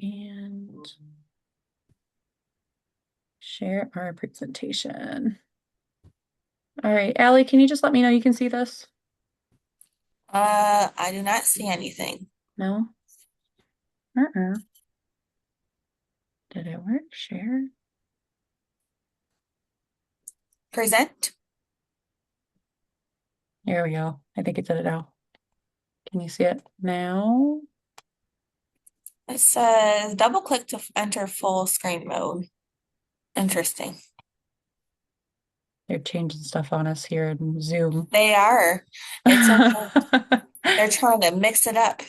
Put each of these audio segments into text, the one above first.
and share our presentation. All right, Allie, can you just let me know you can see this? I do not see anything. No? Uh-uh. Did it work? Share? Present. There we go. I think it did it now. Can you see it now? It says double click to enter full screen mode. Interesting. They're changing stuff on us here in Zoom. They are. It's okay. They're trying to mix it up.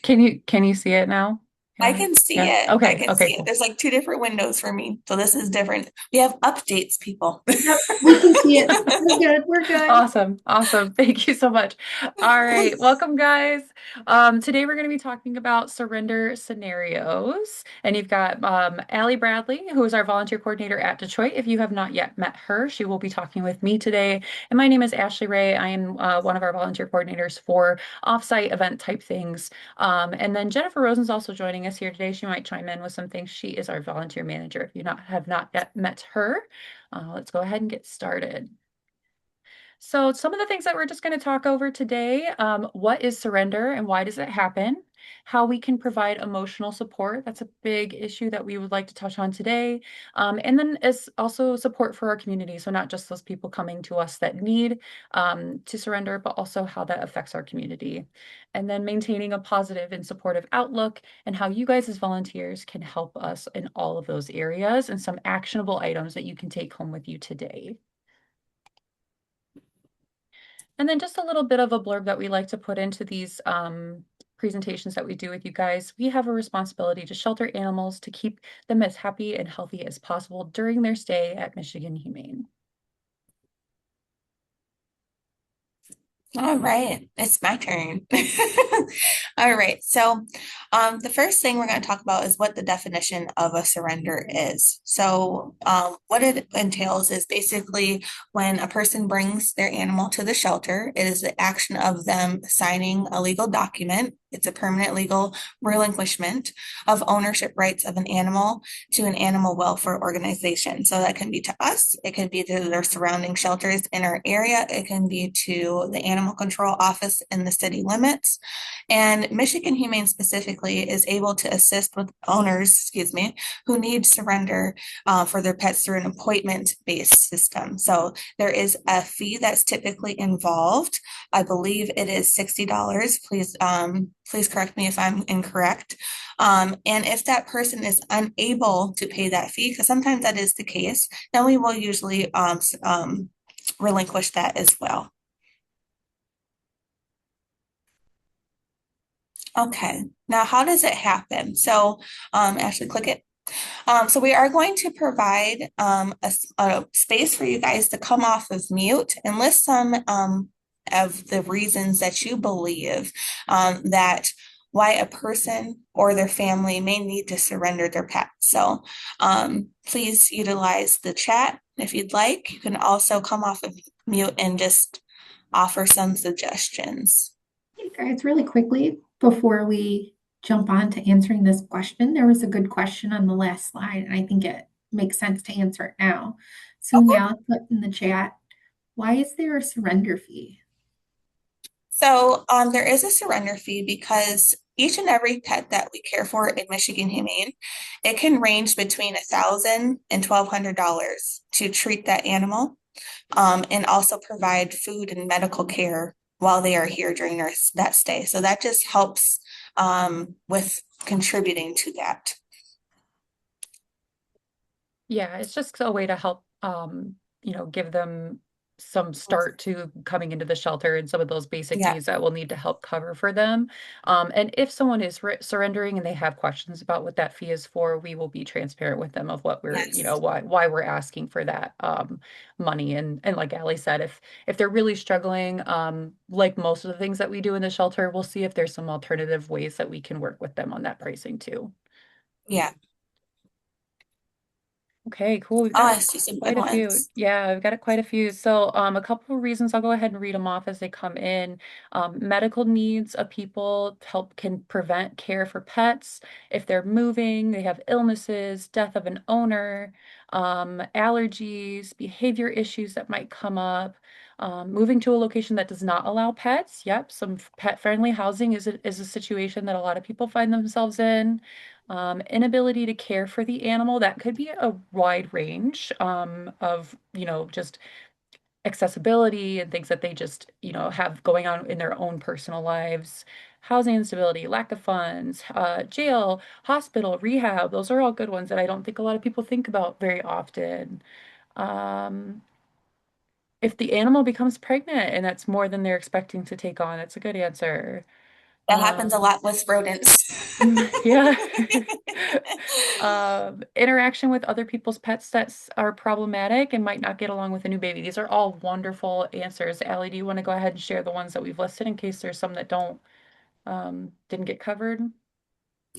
Can you see it now, I Allie? can see Yeah. it. I Okay. can Okay, see it. cool. There's like two different windows for me. So this is different. We have updates, people. Yep, we can see it. We're good. We're good. Awesome. Awesome. Thank you so much. All right. Welcome, guys. Today we're going to be talking about surrender scenarios. And you've got Allie Bradley, who is our volunteer coordinator at Detroit. If you have not yet met her, she will be talking with me today. And my name is Ashley Ray. I am one of our volunteer coordinators for offsite event type things. And then Jennifer Rosen's also joining us here today. She might chime in with some things. She is our volunteer manager. If you have not yet met her, let's go ahead and get started. So some of the things that we're just going to talk over today, what is surrender and why does it happen? How we can provide emotional support. That's a big issue that we would like to touch on today. And then is also support for our community. So not just those people coming to us that need to surrender, but also how that affects our community. And then maintaining a positive and supportive outlook and how you guys as volunteers can help us in all of those areas and some actionable items that you can take home with you today. And then just a little bit of a blurb that we like to put into these presentations that we do with you guys. We have a responsibility to shelter animals to keep them as happy and healthy as possible during their stay at Michigan Humane. All right, it's my turn. All right, so the first thing we're going to talk about is what the definition of a surrender is. So, what it entails is basically when a person brings their animal to the shelter, it is the action of them signing a legal document. It's a permanent legal relinquishment of ownership rights of an animal to an animal welfare organization. So that can be to us, it can be to their surrounding shelters in our area, it can be to the animal control office in the city limits. And Michigan Humane specifically is able to assist with owners, excuse me, who need surrender for their pets through an appointment-based system. So there is a fee that's typically involved. I believe it is $60. Please correct me if I'm incorrect. And if that person is unable to pay that fee, because sometimes that is the case, then we will usually relinquish that as well. Okay, now how does it happen? So, Ashley, click it. So we are going to provide a space for you guys to come off of mute and list some of the reasons that you believe that why a person or their family may need to surrender their pet. So please utilize the chat if you'd like. You can also come off of mute and just offer some suggestions. Hey guys, really quickly before we jump on to answering this question, there was a good question on the last slide, and I think it makes sense to answer it now. So Mal put in the chat, why is there a surrender fee? So there is a surrender fee because each and every pet that we care for in Michigan Humane, it can range between $1,000 and $1,200 to treat that animal, and also provide food and medical care while they are here during that stay. So that just helps with contributing to that. Yeah, it's just a way to help, give them some start to coming into the shelter and some of those basic Yeah. needs that we'll need to help cover for them. And if someone is surrendering and they have questions about what that fee is for, we will be transparent with them of what we're, Yes. why we're asking for that money. And like Ali said, if they're really struggling, like most of the things that we do in the shelter, we'll see if there's some alternative ways that we can work with them on that pricing too. Yeah. Okay, cool. We've Oh, got I see some quite good a few. ones. Yeah, we've got quite a few. So, a couple of reasons, I'll go ahead and read them off as they come in. Medical needs of people help can prevent care for pets if they're moving, they have illnesses, death of an owner, allergies, behavior issues that might come up. Moving to a location that does not allow pets. Yep, some pet-friendly housing is a situation that a lot of people find themselves in. Inability to care for the animal, that could be a wide range of, just accessibility and things that they just, have going on in their own personal lives. Housing instability, lack of funds, jail, hospital, rehab, those are all good ones that I don't think a lot of people think about very often. Um, if the animal becomes pregnant and that's more than they're expecting to take on, that's a good answer. That happens a Um, lot with rodents. yeah. Interaction with other people's pets are problematic and might not get along with a new baby. These are all wonderful answers. Allie, do you want to go ahead and share the ones that we've listed in case there's some that didn't get covered?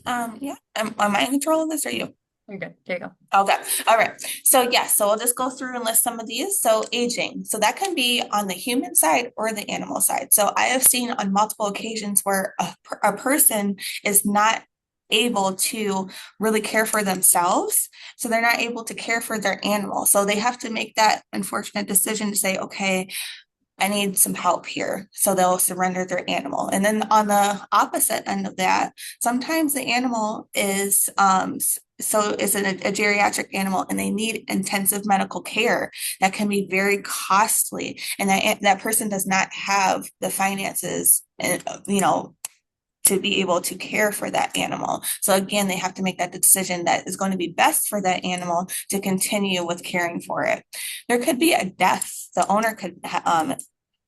Yeah. Am I in control of this or you? You're good. There you go. Okay. All right. So yes, so we'll just go through and list some of these. So aging. So that can be on the human side or the animal side. So I have seen on multiple occasions where a person is not able to really care for themselves. So they're not able to care for their animal. So they have to make that unfortunate decision to say, okay, I need some help here. So they'll surrender their animal. And then on the opposite end of that, sometimes the animal is so it's a geriatric animal and they need intensive medical care that can be very costly. And that person does not have the finances and to be able to care for that animal. So again, they have to make that decision that is going to be best for that animal to continue with caring for it. There could be a death. The owner could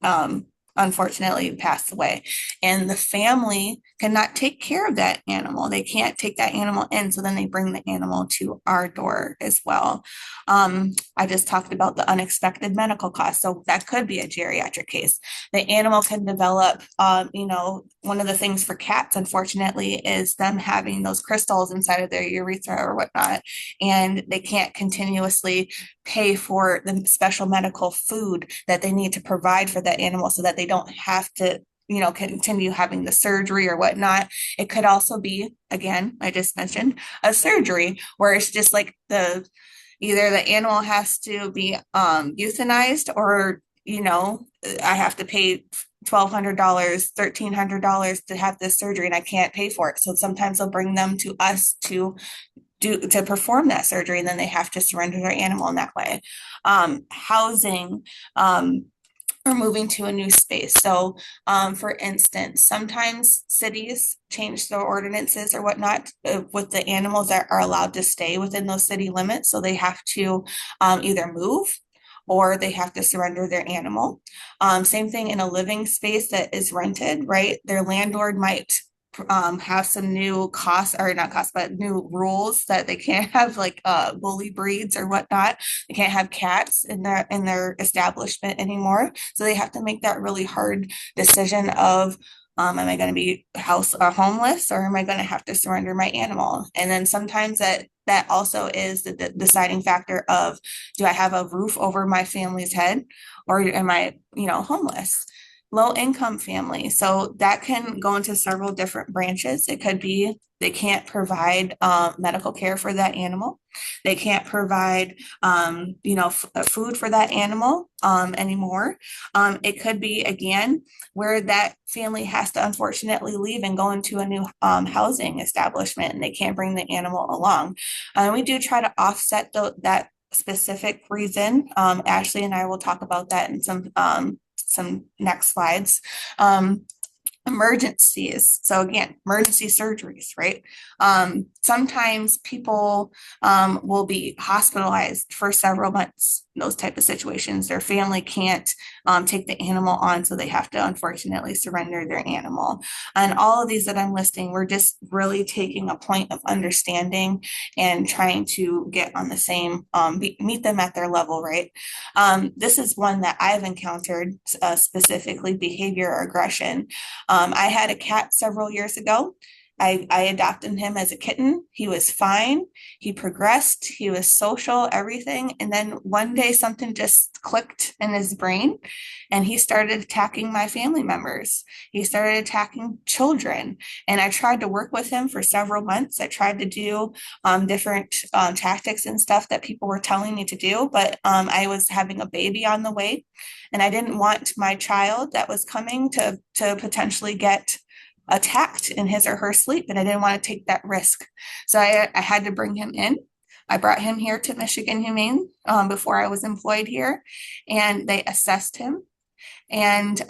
um, unfortunately pass away, and the family cannot take care of that animal. They can't take that animal in, so then they bring the animal to our door as well. I just talked about the unexpected medical costs, so that could be a geriatric case. The animal can develop, one of the things for cats, unfortunately, is them having those crystals inside of their urethra or whatnot, and they can't continuously pay for the special medical food that they need to provide for that animal so that they don't have to continue having the surgery or whatnot. It could also be, again, I just mentioned a surgery where it's just like either the animal has to be euthanized or I have to pay $1,200, $1,300 to have this surgery and I can't pay for it. So sometimes they'll bring them to us to perform that surgery, and then they have to surrender their animal in that way. Housing, or moving to a new space. So, for instance, sometimes cities change their ordinances or whatnot with the animals that are allowed to stay within those city limits. So they have to either move or they have to surrender their animal. Same thing in a living space that is rented, right? Their landlord might have some new costs or not costs but new rules that they can't have like bully breeds or whatnot. They can't have cats in their establishment anymore, so they have to make that really hard decision of am I going to be house or homeless, or am I going to have to surrender my animal? And then sometimes that also is the deciding factor of, do I have a roof over my family's head, or am I homeless? Low income family. So that can go into several different branches. It could be they can't provide medical care for that animal. They can't provide, food for that animal anymore. It could be, again, where that family has to unfortunately leave and go into a new housing establishment and they can't bring the animal along. We do try to offset that specific reason. Ashley and I will talk about that in some next slides. Emergencies. So again, emergency surgeries, right? Sometimes people will be hospitalized for several months. Those type of situations, their family can't take the animal on, so they have to unfortunately surrender their animal. And all of these that I'm listing, we're just really taking a point of understanding and trying to get on the same, meet them at their level, right? This is one that I've encountered, specifically behavior aggression. I had a cat several years ago, I adopted him as a kitten. He was fine. He progressed. He was social, everything. And then one day something just clicked in his brain and he started attacking my family members. He started attacking children. And I tried to work with him for several months. I tried to do different tactics and stuff that people were telling me to do, but I was having a baby on the way. And I didn't want my child that was coming to potentially get attacked in his or her sleep, and I didn't want to take that risk. So I had to bring him in. I brought him here to Michigan Humane before I was employed here, and they assessed him. And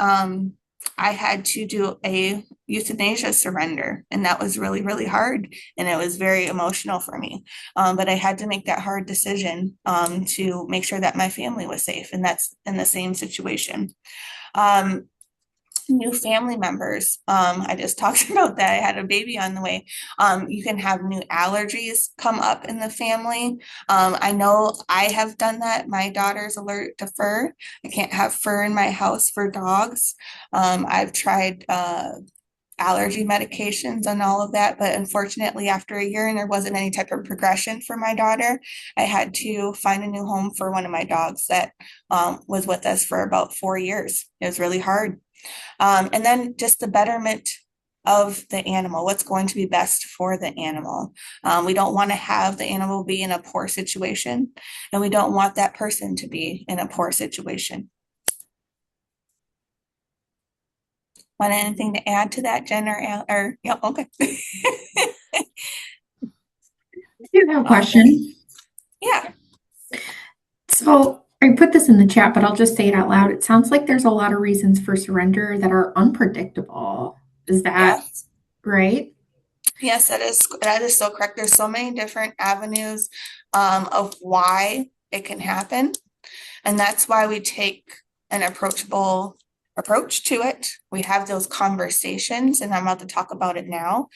I had to do a euthanasia surrender, and that was really, really hard, and it was very emotional for me. But I had to make that hard decision to make sure that my family was safe, and that's in the same situation. Um, New family members. I just talked about that. I had a baby on the way. You can have new allergies come up in the family. I know I have done that. My daughter's allergic to fur. I can't have fur in my house for dogs. I've tried allergy medications and all of that, but unfortunately, after a year and there wasn't any type of progression for my daughter, I had to find a new home for one of my dogs that was with us for about 4 years. It was really hard. And then just the betterment of the animal, what's going to be best for the animal. We don't want to have the animal be in a poor situation, and we don't want that person to be in a poor situation. Want anything to add to that, Jen or yeah, okay. I do have a Okay. question. Yeah, So I put this in the chat, but I'll just say it out loud. It sounds like there's a lot of reasons for surrender that are unpredictable. Is that yeah. right? Yes, that is so correct. There's so many different avenues of why it can happen. And that's why we take an approachable approach to it. We have those conversations, and I'm about to talk about it now.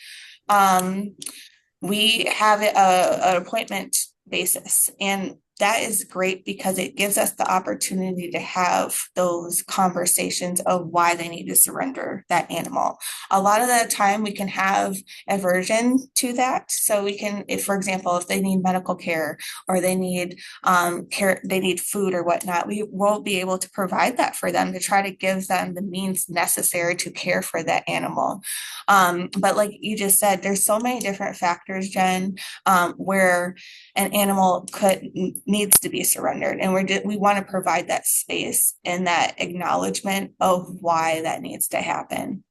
Um, we have an appointment basis, and that is great because it gives us the opportunity to have those conversations of why they need to surrender that animal. A lot of the time we can have aversion to that. So we can, if for example, if they need medical care or they need care, they need food or whatnot, we won't be able to provide that for them to try to give them the means necessary to care for that animal. But like you just said, there's so many different factors, Jen, where an animal needs to be surrendered, and we want to provide that space and that acknowledgement of why that needs to happen.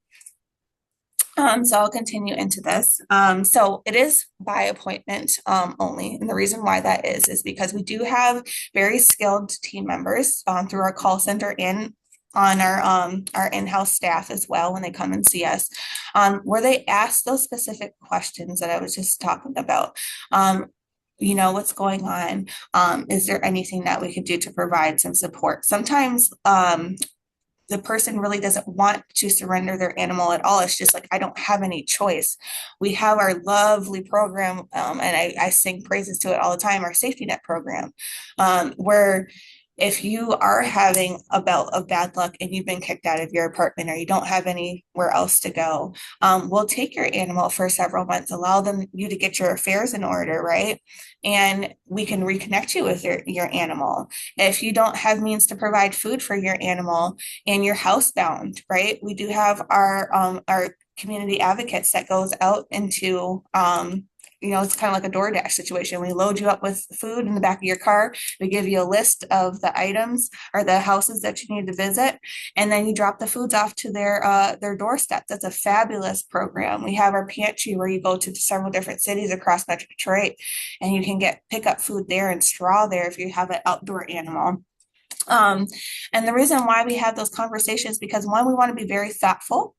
So I'll continue into this. So it is by appointment only. And the reason why that is because we do have very skilled team members through our call center and on our in-house staff as well when they come and see us, where they ask those specific questions that I was just talking about. What's going on? Is there anything that we could do to provide some support? Sometimes the person really doesn't want to surrender their animal at all. It's just like, I don't have any choice. We have our lovely program, and I sing praises to it all the time, our safety net program, where if you are having a bout of bad luck and you've been kicked out of your apartment or you don't have anywhere else to go, we'll take your animal for several months, allow you to get your affairs in order, right? And we can reconnect you with your animal. If you don't have means to provide food for your animal and you're housebound, right? We do have our community advocates that goes out into it's kind of like a DoorDash situation. We load you up with food in the back of your car. We give you a list of the items or the houses that you need to visit, and then you drop the foods off to their doorstep. That's a fabulous program. We have our pantry where you go to several different cities across Metro Detroit, and you can pick up food there and straw there if you have an outdoor animal. And the reason why we have those conversations because one, we want to be very thoughtful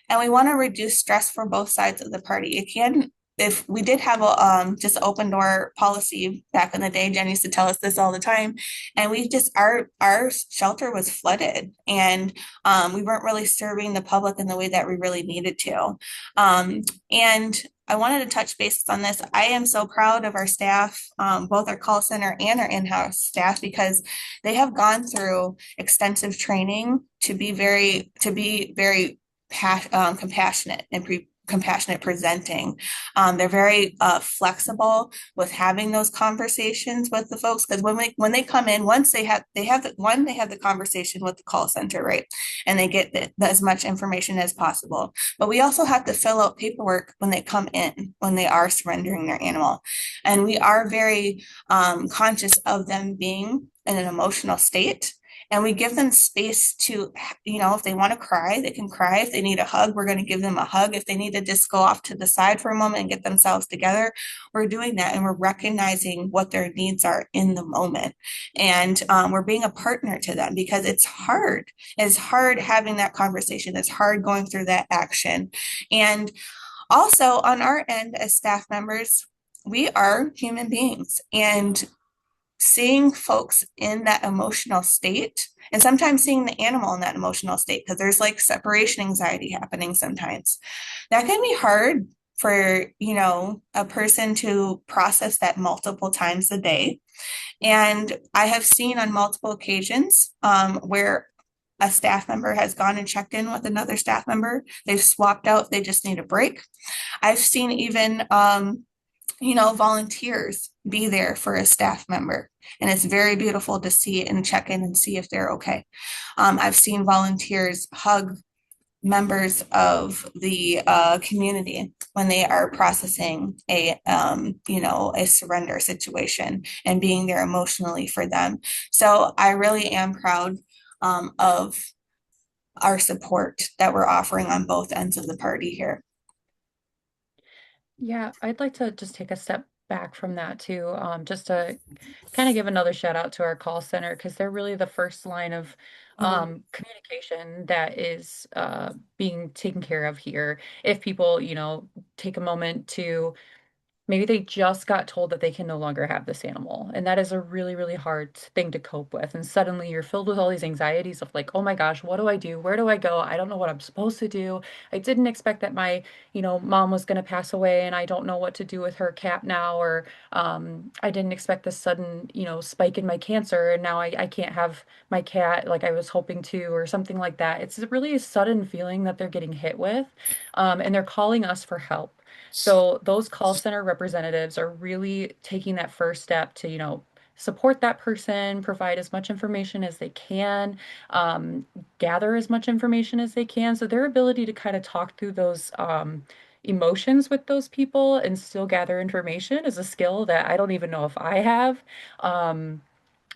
and we want to reduce stress for both sides of the party. It can, if we did have a just open door policy back in the day, Jen used to tell us this all the time, and we just our shelter was flooded, and we weren't really serving the public in the way that we really needed to. And I wanted to touch base on this. I am so proud of our staff, both our call center and our in-house staff, because they have gone through extensive training to be very compassionate and compassionate presenting. They're very flexible with having those conversations with the folks, because when they come in, once they have the conversation with the call center, right, and they get as much information as possible. But we also have to fill out paperwork when they come in, when they are surrendering their animal, and we are very conscious of them being in an emotional state. And we give them space to, if they want to cry, they can cry. If they need a hug, we're going to give them a hug. If they need to just go off to the side for a moment and get themselves together, we're doing that. And we're recognizing what their needs are in the moment. And we're being a partner to them, because it's hard. It's hard having that conversation. It's hard going through that action. And also on our end as staff members, we are human beings, and seeing folks in that emotional state, and sometimes seeing the animal in that emotional state, because there's like separation anxiety happening sometimes, that can be hard for a person to process that multiple times a day. And I have seen on multiple occasions where a staff member has gone and checked in with another staff member, they've swapped out, they just need a break. I've seen even volunteers be there for a staff member. And it's very beautiful to see and check in and see if they're okay. I've seen volunteers hug members of the community when they are processing a surrender situation, and being there emotionally for them. So I really am proud of our support that we're offering on both ends of the party here. Yeah, I'd like to just take a step back from that too, just to kind of give another shout out to our call center, because they're really the first line of Mhm. communication that is being taken care of here. If people, take a moment to maybe they just got told that they can no longer have this animal. And that is a really, really hard thing to cope with. And suddenly you're filled with all these anxieties of like, oh my gosh, what do I do? Where do I go? I don't know what I'm supposed to do. I didn't expect that my, mom was going to pass away and I don't know what to do with her cat now. Or I didn't expect this sudden, spike in my cancer. And now I can't have my cat like I was hoping to, or something like that. It's really a sudden feeling that they're getting hit with. And they're calling us for help. So those call center representatives are really taking that first step to, support that person, provide as much information as they can, gather as much information as they can. So their ability to kind of talk through those emotions with those people and still gather information is a skill that I don't even know if I have.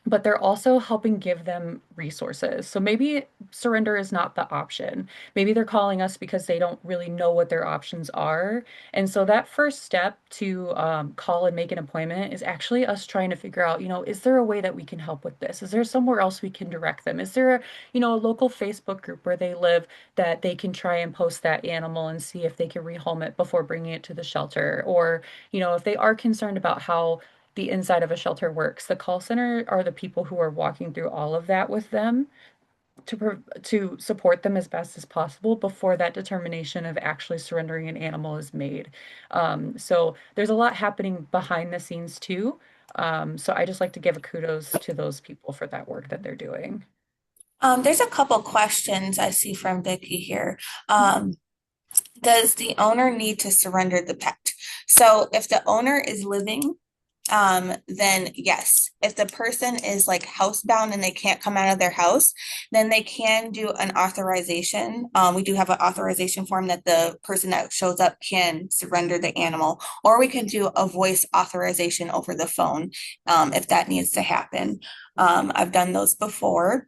But they're also helping give them resources. So maybe surrender is not the option. Maybe they're calling us because they don't really know what their options are. And so that first step to call and make an appointment is actually us trying to figure out, is there a way that we can help with this? Is there somewhere else we can direct them? Is there a local Facebook group where they live that they can try and post that animal and see if they can rehome it before bringing it to the shelter? Or, if they are concerned about how the inside of a shelter works. The call center are the people who are walking through all of that with them to support them as best as possible before that determination of actually surrendering an animal is made. So there's a lot happening behind the scenes too. So I just like to give a kudos to those people for that work that they're doing. There's a couple questions I see from Vicky here. Um, does the owner need to surrender the pet? So if the owner is living, then yes. If the person is like housebound and they can't come out of their house, then they can do an authorization. We do have an authorization form that the person that shows up can surrender the animal, or we can do a voice authorization over the phone if that needs to happen. I've done those before.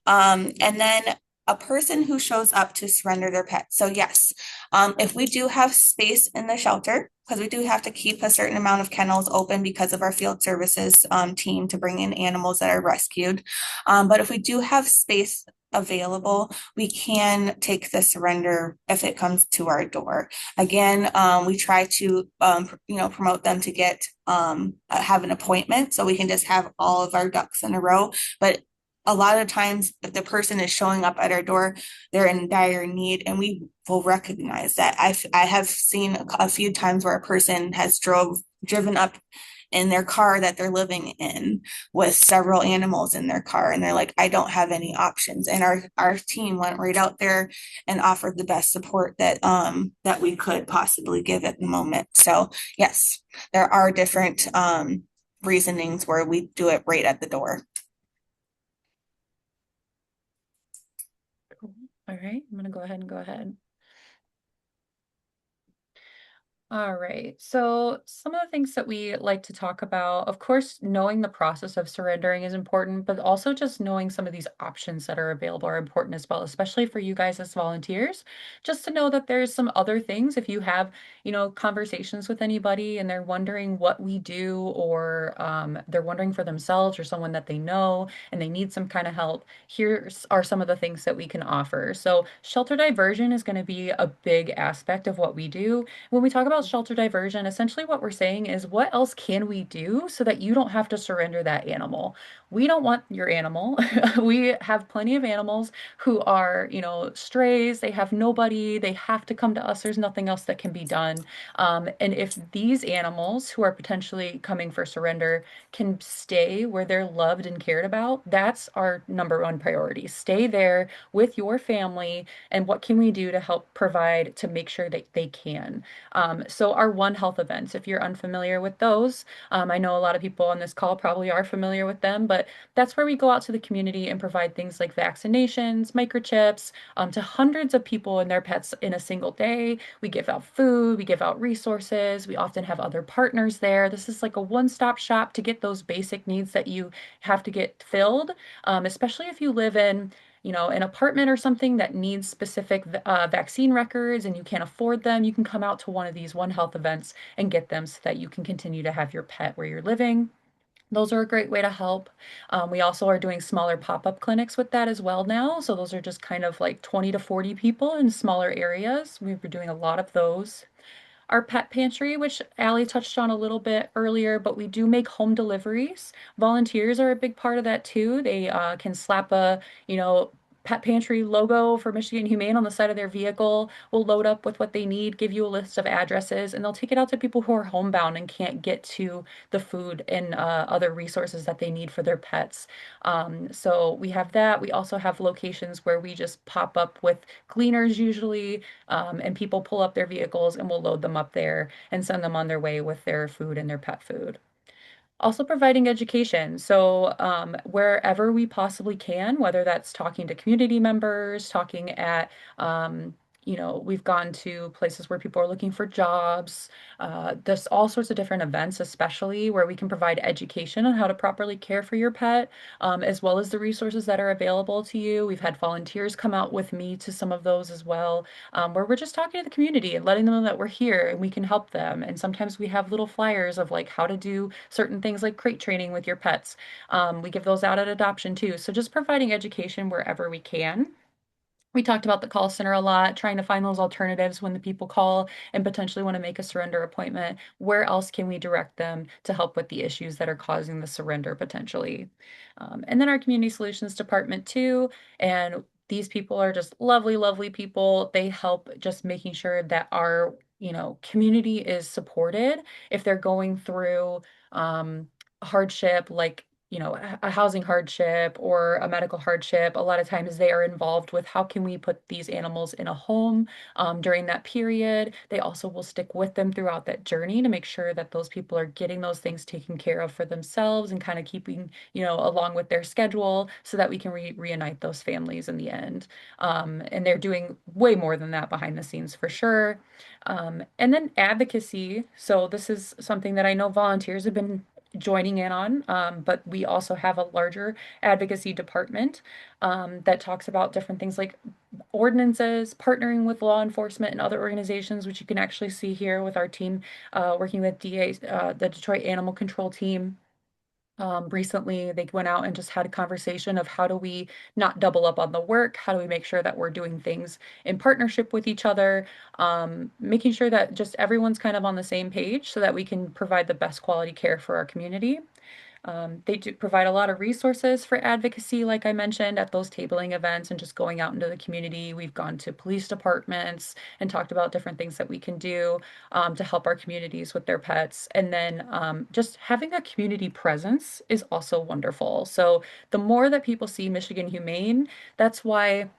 And then a person who shows up to surrender their pet. So yes, if we do have space in the shelter, because we do have to keep a certain amount of kennels open because of our field services team to bring in animals that are rescued. But if we do have space available, we can take the surrender if it comes to our door. Again, we try to promote them to get have an appointment so we can just have all of our ducks in a row. But a lot of times, if the person is showing up at our door, they're in dire need, and we will recognize that. I have seen a few times where a person has driven up in their car that they're living in with several animals in their car, and they're like, I don't have any options. And our team went right out there and offered the best support that we could possibly give at the moment. So yes, there are different reasonings where we do it right at the door. Cool. All right, I'm gonna go ahead and go ahead. All right. So, some of the things that we like to talk about, of course, knowing the process of surrendering is important, but also just knowing some of these options that are available are important as well, especially for you guys as volunteers. Just to know that there's some other things if you have, conversations with anybody and they're wondering what we do, or they're wondering for themselves or someone that they know and they need some kind of help. Here's are some of the things that we can offer. So, shelter diversion is going to be a big aspect of what we do. When we talk about shelter diversion, essentially what we're saying is what else can we do so that you don't have to surrender that animal? We don't want your animal. We have plenty of animals who are, strays. They have nobody. They have to come to us. There's nothing else that can be done. And if these animals who are potentially coming for surrender can stay where they're loved and cared about, that's our number one priority. Stay there with your family. And what can we do to help provide to make sure that they can? So our One Health events, if you're unfamiliar with those, I know a lot of people on this call probably are familiar with them, but that's where we go out to the community and provide things like vaccinations, microchips, to hundreds of people and their pets in a single day. We give out food, we give out resources, we often have other partners there. This is like a one-stop shop to get those basic needs that you have to get filled, especially if you live in an apartment or something that needs specific vaccine records and you can't afford them, you can come out to one of these One Health events and get them so that you can continue to have your pet where you're living. Those are a great way to help. We also are doing smaller pop-up clinics with that as well now. So those are just kind of like 20 to 40 people in smaller areas. We've been doing a lot of those. Our pet pantry, which Allie touched on a little bit earlier, but we do make home deliveries. Volunteers are a big part of that too. They can slap a, you know, pet pantry logo for Michigan Humane on the side of their vehicle. We'll load up with what they need, give you a list of addresses, and they'll take it out to people who are homebound and can't get to the food and other resources that they need for their pets. So we have that. We also have locations where we just pop up with cleaners usually, and people pull up their vehicles and we'll load them up there and send them on their way with their food and their pet food. Also providing education. So wherever we possibly can, whether that's talking to community members, talking at, we've gone to places where people are looking for jobs. There's all sorts of different events, especially where we can provide education on how to properly care for your pet, as well as the resources that are available to you. We've had volunteers come out with me to some of those as well, where we're just talking to the community and letting them know that we're here and we can help them. And sometimes we have little flyers of like how to do certain things like crate training with your pets. We give those out at adoption too. So just providing education wherever we can. We talked about the call center a lot, trying to find those alternatives when the people call and potentially want to make a surrender appointment. Where else can we direct them to help with the issues that are causing the surrender potentially? And then our community solutions department too. And these people are just lovely, lovely people. They help just making sure that our, community is supported if they're going through hardship, like a housing hardship or a medical hardship. A lot of times they are involved with how can we put these animals in a home during that period. They also will stick with them throughout that journey to make sure that those people are getting those things taken care of for themselves and kind of keeping, along with their schedule so that we can reunite those families in the end. And they're doing way more than that behind the scenes for sure. And then advocacy. So this is something that I know volunteers have been joining in on, but we also have a larger advocacy department that talks about different things like ordinances, partnering with law enforcement and other organizations, which you can actually see here with our team working with the Detroit Animal Control team. Recently, they went out and just had a conversation of how do we not double up on the work? How do we make sure that we're doing things in partnership with each other? Making sure that just everyone's kind of on the same page so that we can provide the best quality care for our community. They do provide a lot of resources for advocacy, like I mentioned, at those tabling events and just going out into the community. We've gone to police departments and talked about different things that we can do to help our communities with their pets. And then just having a community presence is also wonderful. So the more that people see Michigan Humane, that's why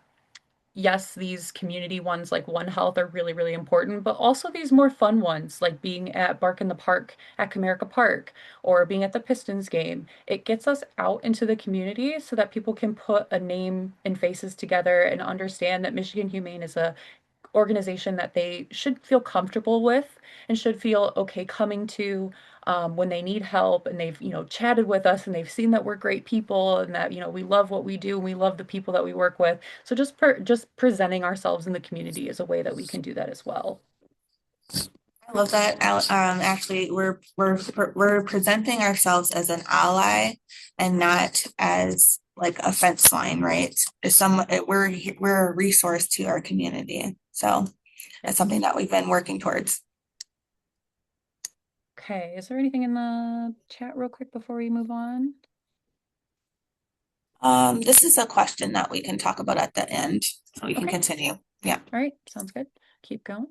yes, these community ones like One Health are really, really important, but also these more fun ones like being at Bark in the Park at Comerica Park or being at the Pistons game. It gets us out into the community so that people can put a name and faces together and understand that Michigan Humane is a organization that they should feel comfortable with and should feel okay coming to when they need help and they've chatted with us and they've seen that we're great people and that we love what we do and we love the people that we work with. So just presenting ourselves in the community is a way that we can do that as well. I love that. Actually, we're presenting ourselves as an ally and not as like a fence line, right? We're a resource to our community. So that's Yes. something that we've been working towards. Okay, is there anything in the chat real quick before we move on? This is a question that we can talk about at the end, so we can Okay, continue. Yeah. all right, sounds good. Keep going.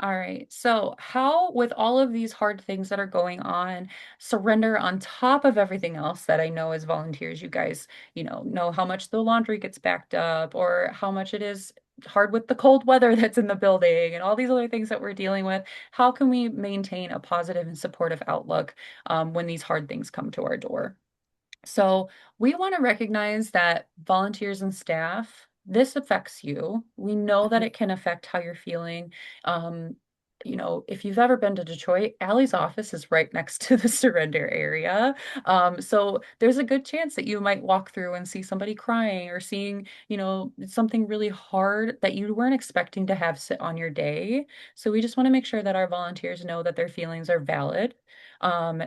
All right. So, how, with all of these hard things that are going on, surrender on top of everything else that I know as volunteers, you guys, know how much the laundry gets backed up or how much it is hard with the cold weather that's in the building and all these other things that we're dealing with. How can we maintain a positive and supportive outlook when these hard things come to our door? So we want to recognize that volunteers and staff, this affects you. We know that Mhm. it can affect how you're feeling. Um, if you've ever been to Detroit, Allie's office is right next to the surrender area. So there's a good chance that you might walk through and see somebody crying or seeing, something really hard that you weren't expecting to have sit on your day. So we just want to make sure that our volunteers know that their feelings are valid. Um,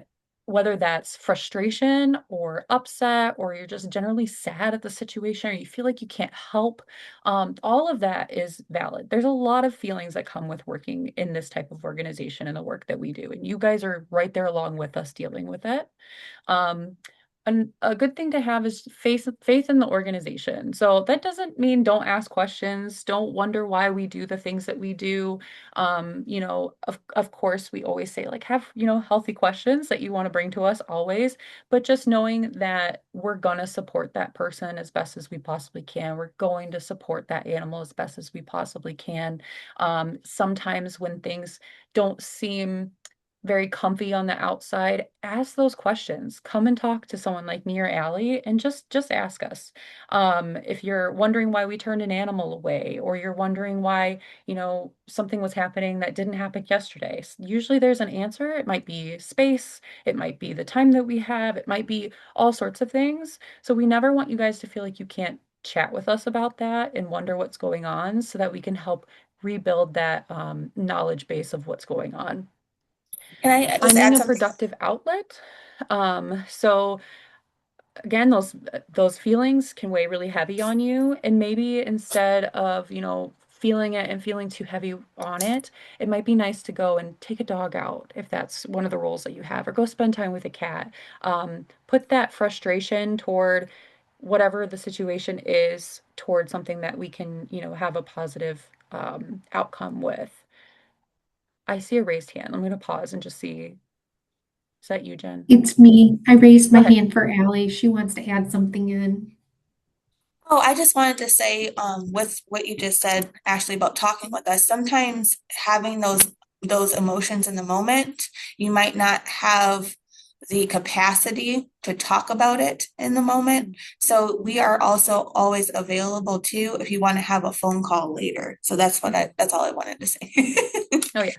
whether that's frustration or upset, or you're just generally sad at the situation, or you feel like you can't help, all of that is valid. There's a lot of feelings that come with working in this type of organization and the work that we do. And you guys are right there along with us dealing with it. Um, and a good thing to have is faith in the organization. So that doesn't mean don't ask questions, don't wonder why we do the things that we do. Of course, we always say like have, healthy questions that you want to bring to us always, but just knowing that we're gonna support that person as best as we possibly can. We're going to support that animal as best as we possibly can. Sometimes when things don't seem very comfy on the outside, ask those questions. Come and talk to someone like me or Allie and just ask us. If you're wondering why we turned an animal away, or you're wondering why, something was happening that didn't happen yesterday. Usually there's an answer. It might be space, it might be the time that we have, it might be all sorts of things. So we never want you guys to feel like you can't chat with us about that and wonder what's going on so that we can help rebuild that knowledge base of what's going on. Can I just Finding add a something? productive outlet. So again, those feelings can weigh really heavy on you, and maybe instead of, feeling it and feeling too heavy on it, it might be nice to go and take a dog out if that's one of the roles that you have, or go spend time with a cat. Put that frustration toward whatever the situation is toward something that we can, have a positive outcome with. I see a raised hand. I'm going to pause and just see. Is that you, Jen? It's me. I raised Go my ahead. hand for Allie. She wants to add something in. Oh, I just wanted to say, with what you just said, Ashley, about talking with us, sometimes having those emotions in the moment, you might not have the capacity to talk about it in the moment. So we are also always available too if you want to have a phone call later. So that's all I wanted to say. Oh yeah.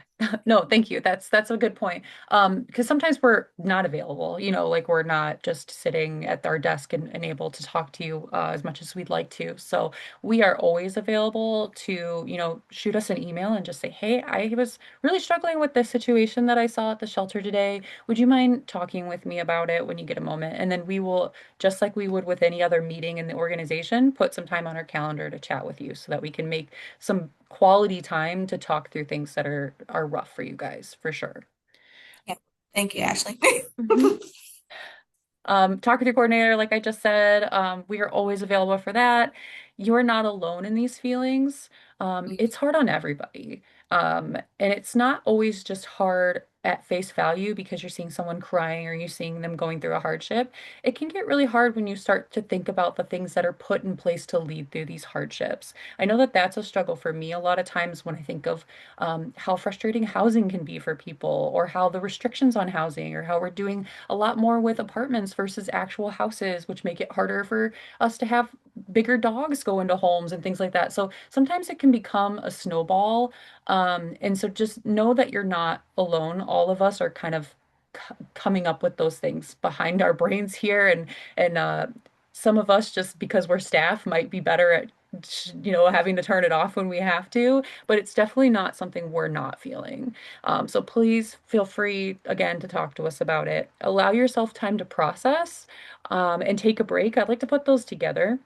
No, thank you. That's a good point. Because sometimes we're not available, like we're not just sitting at our desk and able to talk to you as much as we'd like to. So we are always available to, shoot us an email and just say, hey, I was really struggling with this situation that I saw at the shelter today. Would you mind talking with me about it when you get a moment? And then we will, just like we would with any other meeting in the organization, put some time on our calendar to chat with you so that we can make some quality time to talk through things that are rough for you guys, for sure. Yeah. Thank you, Ashley. Mhm. Talk with your coordinator, like I just said, we are always available for that. You're not alone in these feelings. It's hard on everybody. And it's not always just hard at face value because you're seeing someone crying or you're seeing them going through a hardship. It can get really hard when you start to think about the things that are put in place to lead through these hardships. I know that that's a struggle for me a lot of times when I think of how frustrating housing can be for people, or how the restrictions on housing, or how we're doing a lot more with apartments versus actual houses, which make it harder for us to have bigger dogs go into homes and things like that. So sometimes it can become a snowball. And so just know that you're not alone. All of us are kind of coming up with those things behind our brains here, and some of us, just because we're staff, might be better at having to turn it off when we have to, but it's definitely not something we're not feeling. So please feel free again to talk to us about it. Allow yourself time to process, and take a break. I'd like to put those together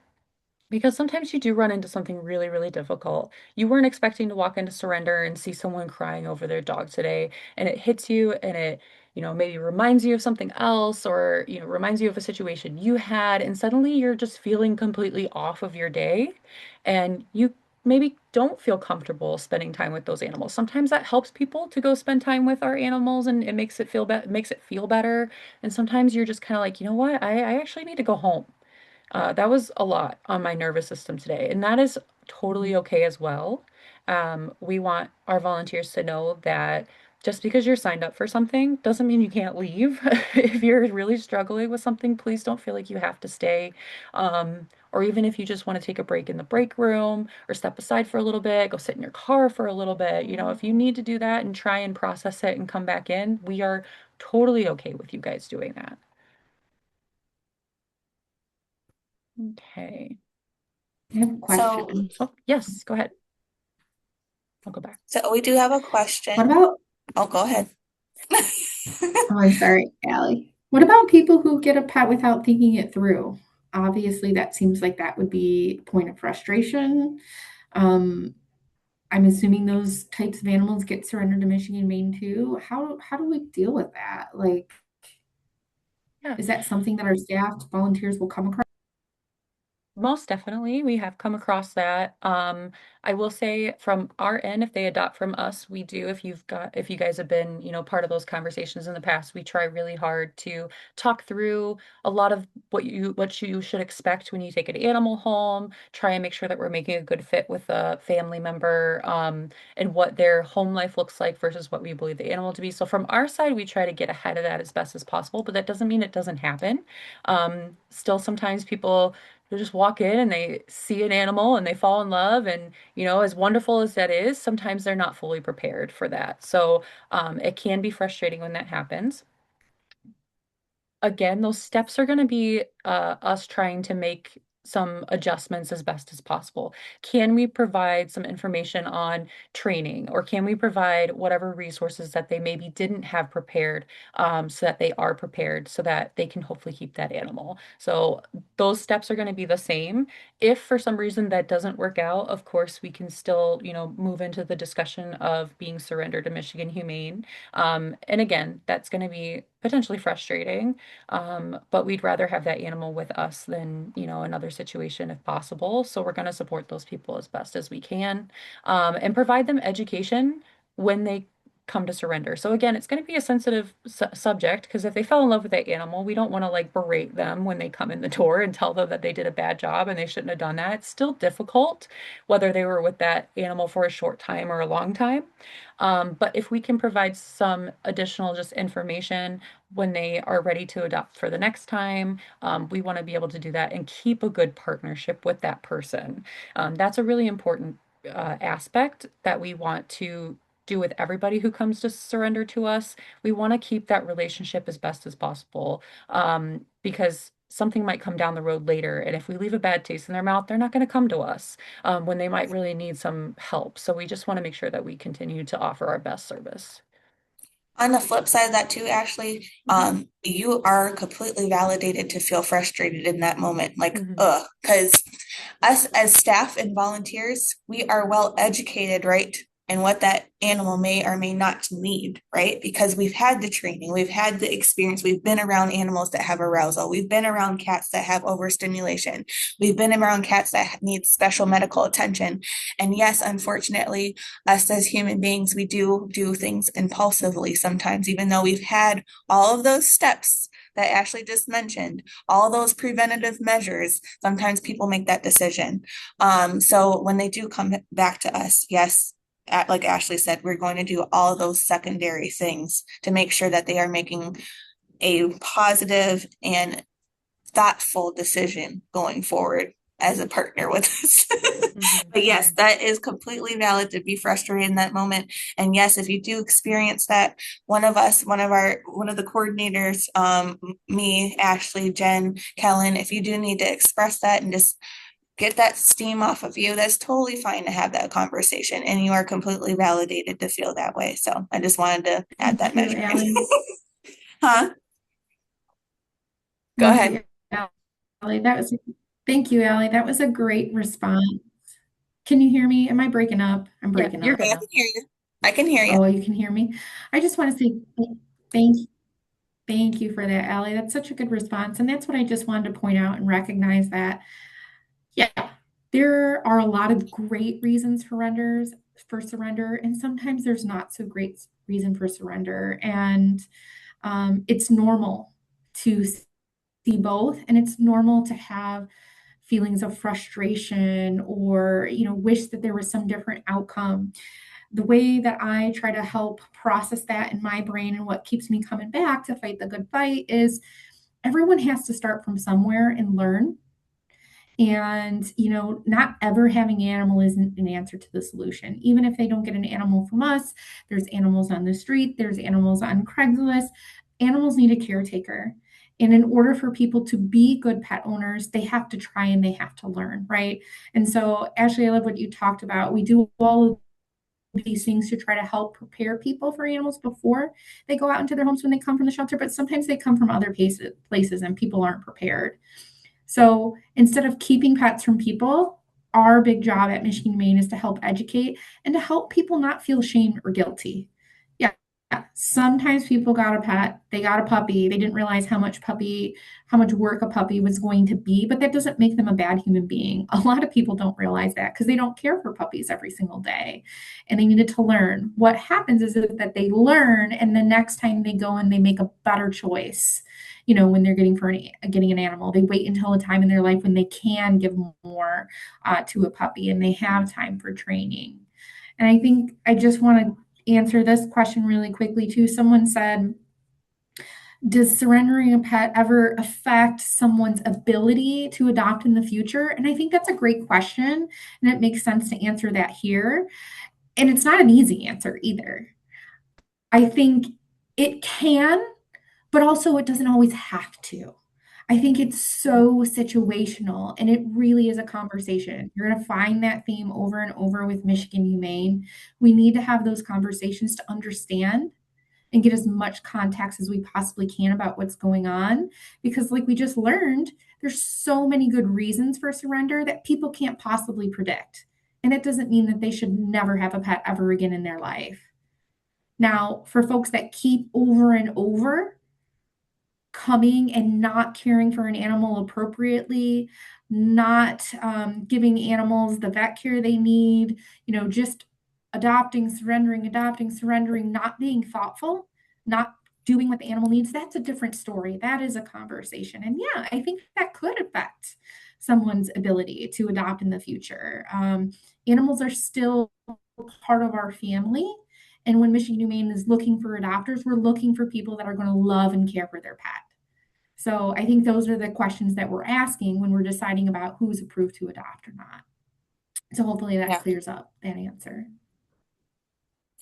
because sometimes you do run into something really, really difficult. You weren't expecting to walk into Surrender and see someone crying over their dog today, and it hits you, and it, maybe reminds you of something else, or, reminds you of a situation you had, and suddenly you're just feeling completely off of your day, and you maybe don't feel comfortable spending time with those animals. Sometimes that helps people to go spend time with our animals, and it makes it feel better. And sometimes you're just kind of like, you know what? I actually need to go home. That was a lot on my nervous system today, and that is totally okay as well. We want our volunteers to know that just because you're signed up for something doesn't mean you can't leave. If you're really struggling with something, please don't feel like you have to stay. Or even if you just want to take a break in the break room or step aside for a little bit, go sit in your car for a little bit. If you need to do that and try and process it and come back in, we are totally okay with you guys doing that. Okay. I have a So, question. Oh, yes, go ahead. I'll go back. so we do have a What question. about, Oh, go ahead. oh, I'm sorry, Allie. What about people who get a pet without thinking it through? Obviously, that seems like that would be a point of frustration. Um, I'm assuming those types of animals get surrendered to Michigan, Maine too. How do we deal with that? Like, Yeah. is that something that our staff volunteers will come across? Most definitely, we have come across that. I will say from our end, if they adopt from us, we do. If you guys have been, part of those conversations in the past, we try really hard to talk through a lot of what you should expect when you take an animal home. Try and make sure that we're making a good fit with a family member, and what their home life looks like versus what we believe the animal to be. So from our side, we try to get ahead of that as best as possible, but that doesn't mean it doesn't happen. Still, sometimes people they just walk in and they see an animal and they fall in love. And, as wonderful as that is, sometimes they're not fully prepared for that. So it can be frustrating when that happens. Again, those steps are going to be us trying to make some adjustments as best as possible. Can we provide some information on training, or can we provide whatever resources that they maybe didn't have prepared, so that they are prepared, so that they can hopefully keep that animal? So those steps are going to be the same. If for some reason that doesn't work out, of course, we can still, move into the discussion of being surrendered to Michigan Humane. And again, that's going to be potentially frustrating. But we'd rather have that animal with us than, another situation if possible. So we're going to support those people as best as we can, and provide them education when they come to surrender. So again, it's going to be a sensitive subject, because if they fell in love with that animal, we don't want to like berate them when they come in the door and tell them that they did a bad job and they shouldn't have done that. It's still difficult, whether they were with that animal for a short time or a long time. But if we can provide some additional just information when they are ready to adopt for the next time, we want to be able to do that and keep a good partnership with that person. That's a really important aspect that we want to do with everybody who comes to surrender to us. We want to keep that relationship as best as possible, because something might come down the road later. And if we leave a bad taste in their mouth, they're not going to come to us when they might really need some help. So we just want to make sure that we continue to offer our best service. On the flip side of that too, Ashley, Mhm. you are completely validated to feel frustrated in that moment. Like, Mhm. because us as staff and volunteers, we are well educated, right? and what that animal may or may not need, right? Because we've had the training, we've had the experience, we've been around animals that have arousal, we've been around cats that have overstimulation, we've been around cats that need special medical attention. And yes, unfortunately, us as human beings, we do things impulsively sometimes, even though we've had all of those steps that Ashley just mentioned, all those preventative measures, sometimes people make that decision. So when they do come back to us, yes, like Ashley said, we're going to do all those secondary things to make sure that they are making a positive and thoughtful decision going forward as a partner with us. Mhm. But yes, that is completely valid to be frustrated in that moment. And yes, if you do experience that, one of the coordinators, me, Ashley, Jen, Kellen, if you do need to express that and just get that steam off of you, that's totally fine to have that conversation. And you are completely validated to feel that way. So I just wanted to add Thank that you, measure in. Allie. Huh? Go Thank ahead. you, Allie. Thank you, Allie. That was a great response. Can you hear me? Am I breaking up? I'm Yeah, breaking you're up. good Hey, I now. can hear you. I can hear you. Oh, you can hear me? I just want to say thank thank you for that, Allie. That's such a good response. And that's what I just wanted to point out and recognize that, yeah, there are a lot of great reasons for surrender, and sometimes there's not so great reason for surrender. And it's normal to see both, and it's normal to have feelings of frustration or wish that there was some different outcome. The way that I try to help process that in my brain and what keeps me coming back to fight the good fight is everyone has to start from somewhere and learn. And, not ever having an animal isn't an answer to the solution. Even if they don't get an animal from us, there's animals on the street, there's animals on Craigslist. Animals need a caretaker. And in order for people to be good pet owners, they have to try and they have to learn, right? And so, Ashley, I love what you talked about. We do all of these things to try to help prepare people for animals before they go out into their homes when they come from the shelter, but sometimes they come from other places and people aren't prepared. So instead of keeping pets from people, our big job at Michigan Humane is to help educate and to help people not feel shame or guilty. Yeah, sometimes people got a pet, they got a puppy, they didn't realize how much work a puppy was going to be, but that doesn't make them a bad human being. A lot of people don't realize that because they don't care for puppies every single day and they needed to learn. What happens is that they learn, and the next time they go and they make a better choice. When they're getting an animal, they wait until a time in their life when they can give more to a puppy and they have time for training. And I think I just want to answer this question really quickly too. Someone said, does surrendering a pet ever affect someone's ability to adopt in the future? And I think that's a great question, and it makes sense to answer that here. And it's not an easy answer either. I think it can, but also it doesn't always have to. I think it's so situational and it really is a conversation. You're going to find that theme over and over with Michigan Humane. We need to have those conversations to understand and get as much context as we possibly can about what's going on. Because, like we just learned, there's so many good reasons for surrender that people can't possibly predict. And it doesn't mean that they should never have a pet ever again in their life. Now, for folks that keep over and over coming and not caring for an animal appropriately, not giving animals the vet care they need, just adopting, surrendering, not being thoughtful, not doing what the animal needs, that's a different story. That is a conversation. And yeah, I think that could affect someone's ability to adopt in the future. Animals are still part of our family. And when Michigan Humane is looking for adopters, we're looking for people that are going to love and care for their pet. So I think those are the questions that we're asking when we're deciding about who's approved to adopt or not. So hopefully that Yeah. clears up that answer.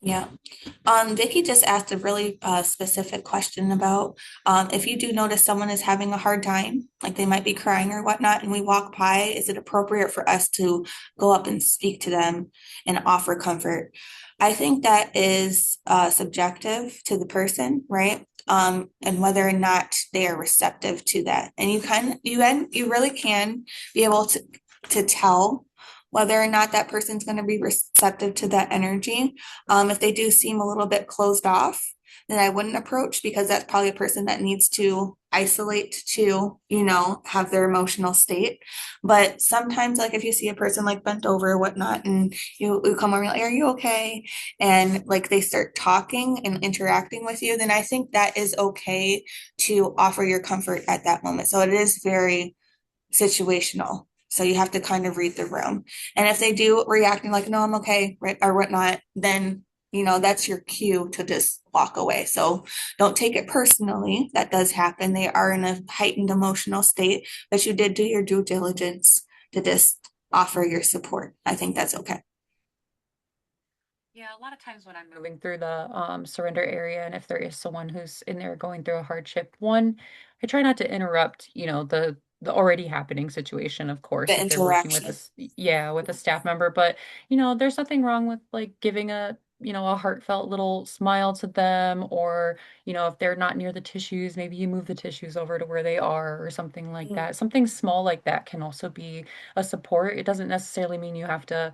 Yeah. Vicky just asked a really specific question about if you do notice someone is having a hard time, like they might be crying or whatnot, and we walk by, is it appropriate for us to go up and speak to them and offer comfort? I think that is subjective to the person, right? And whether or not they are receptive to that. And you really can be able to tell whether or not that person's going to be receptive to that energy. If they do seem a little bit closed off, then I wouldn't approach because that's probably a person that needs to isolate to, have their emotional state. But sometimes, like if you see a person like bent over or whatnot, and you come over, like, are you okay? And like they start talking and interacting with you, then I think that is okay to offer your comfort at that moment. So it is very situational. So you have to kind of read the room. And if they do reacting like, no, I'm okay, right, or whatnot, then that's your cue to just walk away. So don't take it personally. That does happen. They are in a heightened emotional state, but you did do your due diligence to just offer your support. I think that's okay. Yeah, a lot of times when I'm moving through the surrender area, and if there is someone who's in there going through a hardship, one, I try not to interrupt, the already happening situation, of course, The if they're working with interaction. us, yeah, with a staff member. But there's nothing wrong with like giving a heartfelt little smile to them, or if they're not near the tissues, maybe you move the tissues over to where they are, or something like Mm, that. Something small like that can also be a support. It doesn't necessarily mean you have to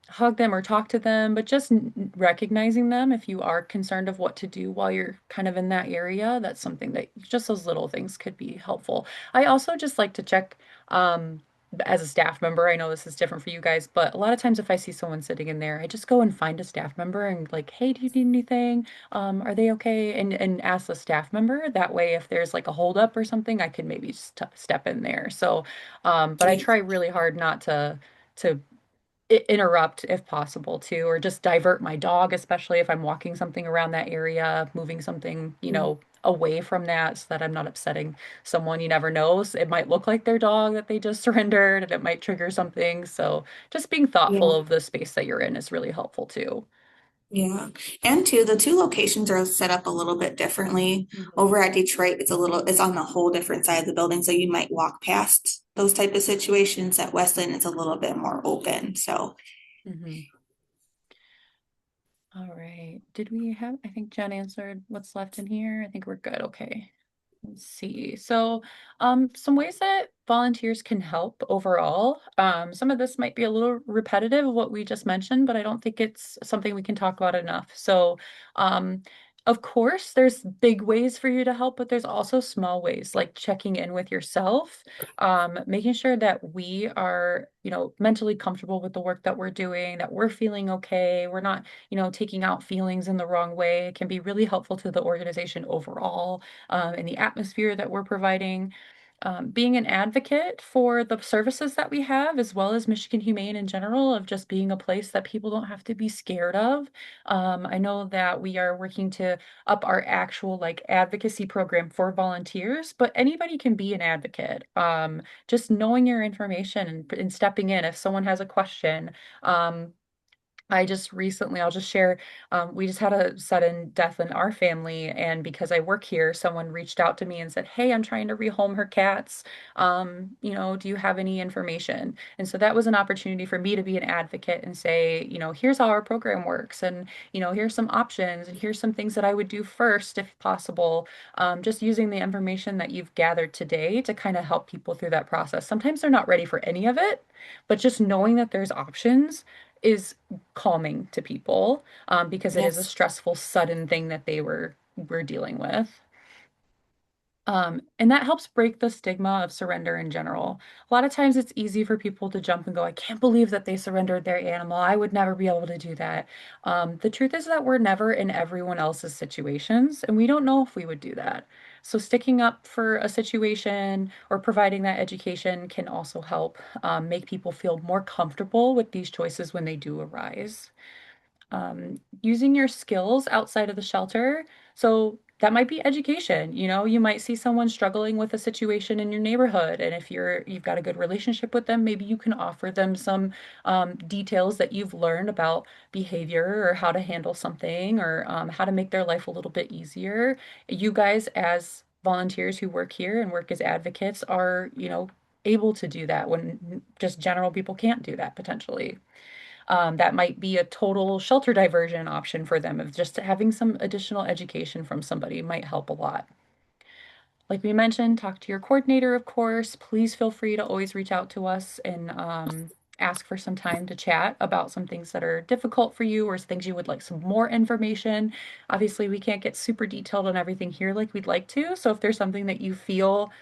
hug them or talk to them, but just recognizing them if you are concerned of what to do while you're kind of in that area, that's something that just those little things could be helpful. I also just like to check, as a staff member, I know this is different for you guys, but a lot of times if I see someone sitting in there, I just go and find a staff member and like, hey, do you need anything? Are they okay? And ask the staff member. That way, if there's like a holdup or something, I could maybe just step in there. So, but I sweet. try really hard not to interrupt if possible too, or just divert my dog, especially if I'm walking something around that area, moving something, Mm, away from that so that I'm not upsetting someone. You never know. It might look like their dog that they just surrendered and it might trigger something. So just being thoughtful yeah. of the space that you're in is really helpful too. Yeah. And two, the two locations are set up a little bit differently. Hmm. Over at Detroit, it's on the whole different side of the building. So you might walk past those type of situations. At Westland, it's a little bit more open. So Hmm. All right. Did we have, I think Jen answered what's left in here. I think we're good. Okay. Let's see. So, some ways that volunteers can help overall. Some of this might be a little repetitive of what we just mentioned, but I don't think it's something we can talk about enough. So, um, of course, there's big ways for you to help, but there's also small ways, like checking in with yourself, making sure that we are, mentally comfortable with the work that we're doing, that we're feeling okay. We're not, taking out feelings in the wrong way. It can be really helpful to the organization overall, and the atmosphere that we're providing. Being an advocate for the services that we have, as well as Michigan Humane in general, of just being a place that people don't have to be scared of. I know that we are working to up our actual like advocacy program for volunteers, but anybody can be an advocate. Just knowing your information and stepping in if someone has a question. I just recently, I'll just share, we just had a sudden death in our family. And because I work here, someone reached out to me and said, hey, I'm trying to rehome her cats. Do you have any information? And so that was an opportunity for me to be an advocate and say, here's how our program works. And, here's some options. And here's some things that I would do first, if possible. Just using the information that you've gathered today to kind of help people through that process. Sometimes they're not ready for any of it, but just knowing that there's options is calming to people, because it is a yes, stressful, sudden thing that they were dealing with. And that helps break the stigma of surrender in general. A lot of times it's easy for people to jump and go, I can't believe that they surrendered their animal. I would never be able to do that. The truth is that we're never in everyone else's situations, and we don't know if we would do that. So sticking up for a situation or providing that education can also help, make people feel more comfortable with these choices when they do arise. Using your skills outside of the shelter. So that might be education. You might see someone struggling with a situation in your neighborhood, and if you've got a good relationship with them, maybe you can offer them some details that you've learned about behavior or how to handle something, or how to make their life a little bit easier. You guys, as volunteers who work here and work as advocates, are, able to do that when just general people can't do that potentially. That might be a total shelter diversion option for them, of just having some additional education from somebody might help a lot. Like we mentioned, talk to your coordinator, of course. Please feel free to always reach out to us and ask for some time to chat about some things that are difficult for you or things you would like some more information. Obviously, we can't get super detailed on everything here like we'd like to. So if there's something that you feel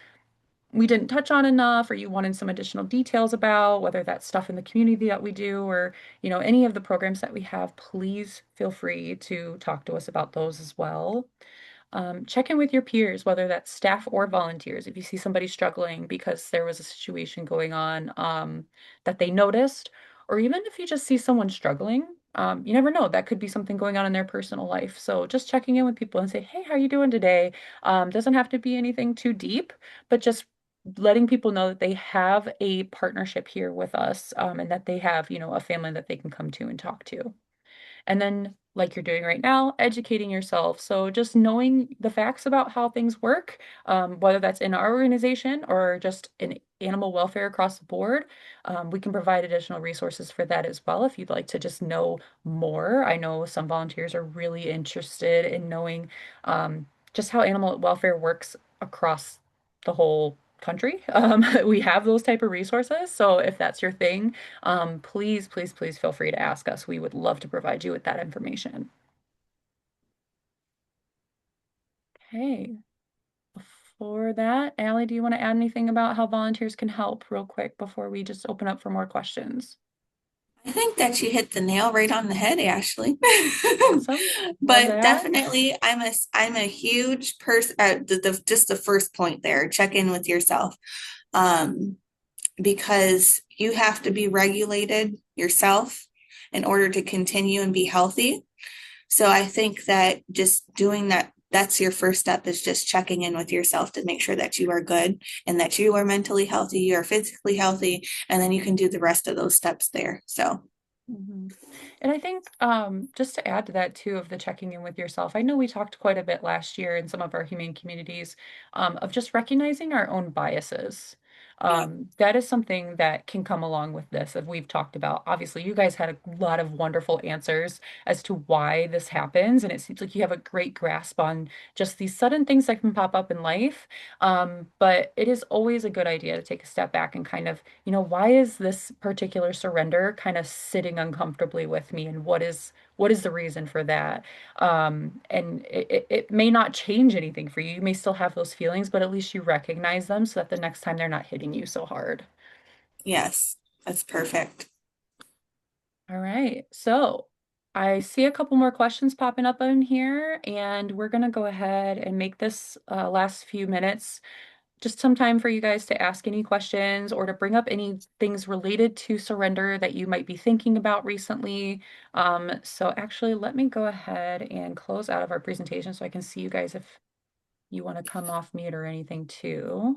we didn't touch on enough or you wanted some additional details about, whether that's stuff in the community that we do or, any of the programs that we have, please feel free to talk to us about those as well. Check in with your peers, whether that's staff or volunteers. If you see somebody struggling because there was a situation going on that they noticed, or even if you just see someone struggling, you never know. That could be something going on in their personal life. So just checking in with people and say, hey, how you doing today? Doesn't have to be anything too deep, but just letting people know that they have a partnership here with us and that they have, a family that they can come to and talk to. And then, like you're doing right now, educating yourself. So just knowing the facts about how things work, whether that's in our organization or just in animal welfare across the board, we can provide additional resources for that as well if you'd like to just know more. I know some volunteers are really interested in knowing just how animal welfare works across the whole country. We have those type of resources. So if that's your thing, please, please, please feel free to ask us. We would love to provide you with that information. Okay. Before that, Allie, do you want to add anything about how volunteers can help real quick before we just open up for more questions? I think that you hit the nail right on the head, Ashley. Awesome. Love But that. definitely, I'm a huge person. Just the first point there, check in with yourself, um, because you have to be regulated yourself in order to continue and be healthy. So I think that just doing that, that's your first step is just checking in with yourself to make sure that you are good and that you are mentally healthy, you are physically healthy, and then you can do the rest of those steps there. So Mhm. And I think just to add to that too, of the checking in with yourself, I know we talked quite a bit last year in some of our humane communities of just recognizing our own biases. yeah, That is something that can come along with this, that we've talked about. Obviously, you guys had a lot of wonderful answers as to why this happens, and it seems like you have a great grasp on just these sudden things that can pop up in life. But it is always a good idea to take a step back and kind of why is this particular surrender kind of sitting uncomfortably with me, and what is the reason for that? And it may not change anything for you. You may still have those feelings, but at least you recognize them so that the next time they're not hitting you so hard. yes, that's perfect. All right. So I see a couple more questions popping up in here, and we're going to go ahead and make this last few minutes just some time for you guys to ask any questions or to bring up any things related to surrender that you might be thinking about recently. So actually, let me go ahead and close out of our presentation so I can see you guys if you want to come off mute or anything too.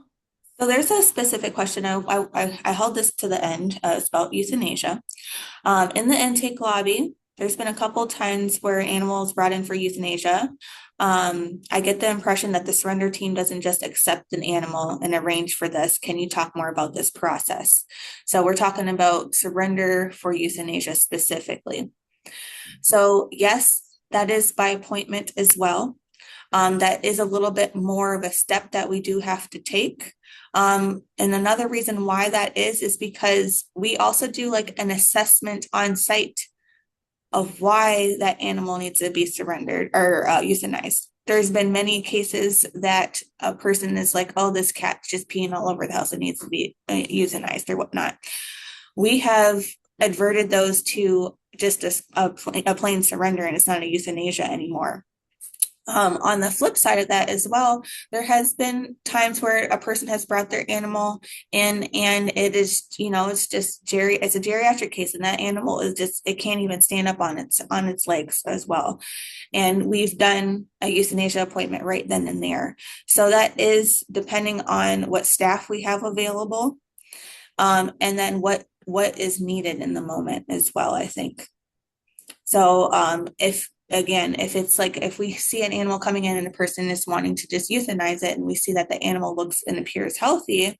So there's a specific question. I held this to the end. It's about euthanasia. In the intake lobby, there's been a couple times where animals brought in for euthanasia. I get the impression that the surrender team doesn't just accept an animal and arrange for this. Can you talk more about this process? So we're talking about surrender for euthanasia specifically. So yes, that is by appointment as well. That is a little bit more of a step that we do have to take. And another reason why that is because we also do like an assessment on site of why that animal needs to be surrendered or euthanized. There's been many cases that a person is like, oh, this cat's just peeing all over the house. It needs to be euthanized or whatnot. We have adverted those to just a plain surrender, and it's not a euthanasia anymore. On the flip side of that as well, there has been times where a person has brought their animal in and it is, it's a geriatric case, and that animal is just, it can't even stand up on its legs as well. And we've done a euthanasia appointment right then and there. So that is depending on what staff we have available, and then what is needed in the moment as well, I think. So if it's like if we see an animal coming in and a person is wanting to just euthanize it, and we see that the animal looks and appears healthy,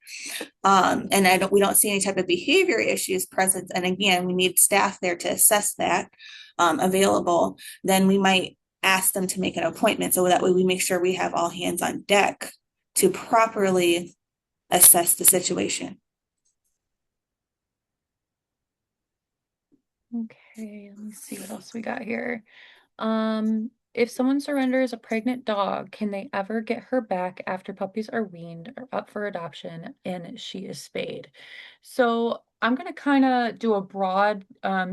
and we don't see any type of behavior issues present, and again we need staff there to assess that available, then we might ask them to make an appointment so that way we make sure we have all hands on deck to properly assess the situation. Okay, let me see what else we got here. If someone surrenders a pregnant dog, can they ever get her back after puppies are weaned or up for adoption and she is spayed? So I'm going to kind of do a broad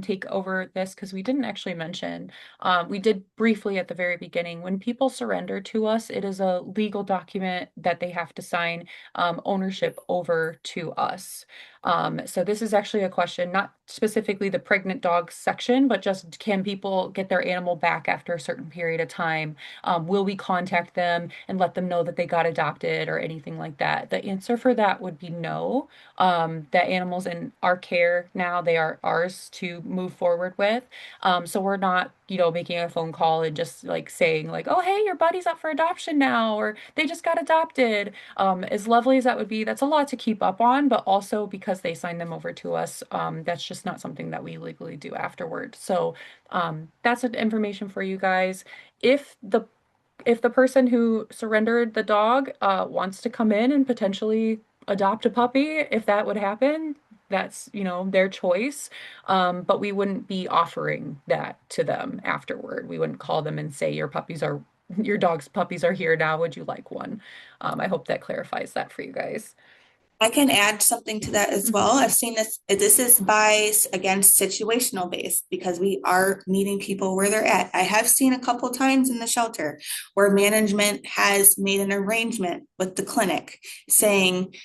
take over this because we didn't actually mention, we did briefly at the very beginning. When people surrender to us, it is a legal document that they have to sign ownership over to us. So this is actually a question, not specifically the pregnant dog section, but just can people get their animal back after a certain period of time? Will we contact them and let them know that they got adopted or anything like that? The answer for that would be no. That animals in our care now, they are ours to move forward with. So we're not, making a phone call and just like saying like, oh, hey, your buddy's up for adoption now, or they just got adopted. As lovely as that would be, that's a lot to keep up on, but also because they signed them over to us, that's just not something that we legally do afterward. So that's information for you guys. If the if the person who surrendered the dog wants to come in and potentially adopt a puppy, if that would happen, that's, their choice. But we wouldn't be offering that to them afterward. We wouldn't call them and say, your dog's puppies are here now. Would you like one? I hope that clarifies that for you guys. I can add something to that as well. Mhm. I've seen this, this is bias against situational based because we are meeting people where they're at. I have seen a couple times in the shelter where management has made an arrangement with the clinic saying,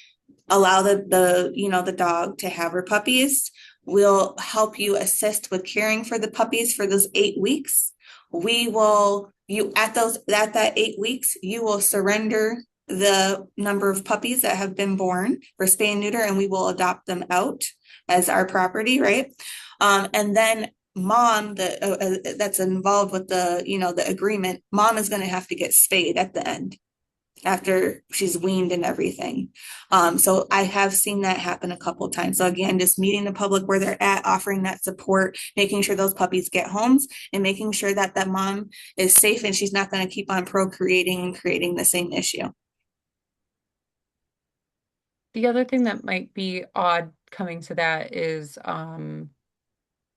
allow the dog to have her puppies. We'll help you assist with caring for the puppies for those 8 weeks. We will you at that 8 weeks, you will surrender the number of puppies that have been born for spay and neuter, and we will adopt them out as our property, right? And then mom that's involved with the agreement, mom is going to have to get spayed at the end after she's weaned and everything. So I have seen that happen a couple of times. So again, just meeting the public where they're at, offering that support, making sure those puppies get homes, and making sure that that mom is safe and she's not going to keep on procreating and creating the same issue. The other thing that might be odd coming to that is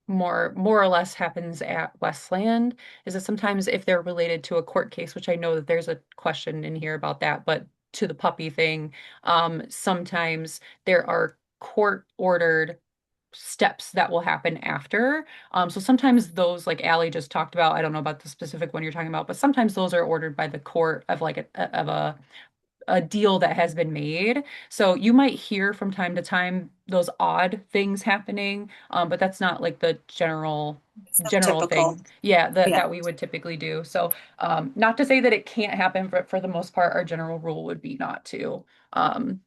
more or less happens at Westland is that sometimes if they're related to a court case, which I know that there's a question in here about that, but to the puppy thing, sometimes there are court ordered steps that will happen after. So sometimes those, like Allie just talked about, I don't know about the specific one you're talking about, but sometimes those are ordered by the court of like of a deal that has been made. So you might hear from time to time those odd things happening, but that's not like the It's so general typical. thing, yeah, Yeah. that we would typically do. So not to say that it can't happen, but for the most part, our general rule would be not to. Um,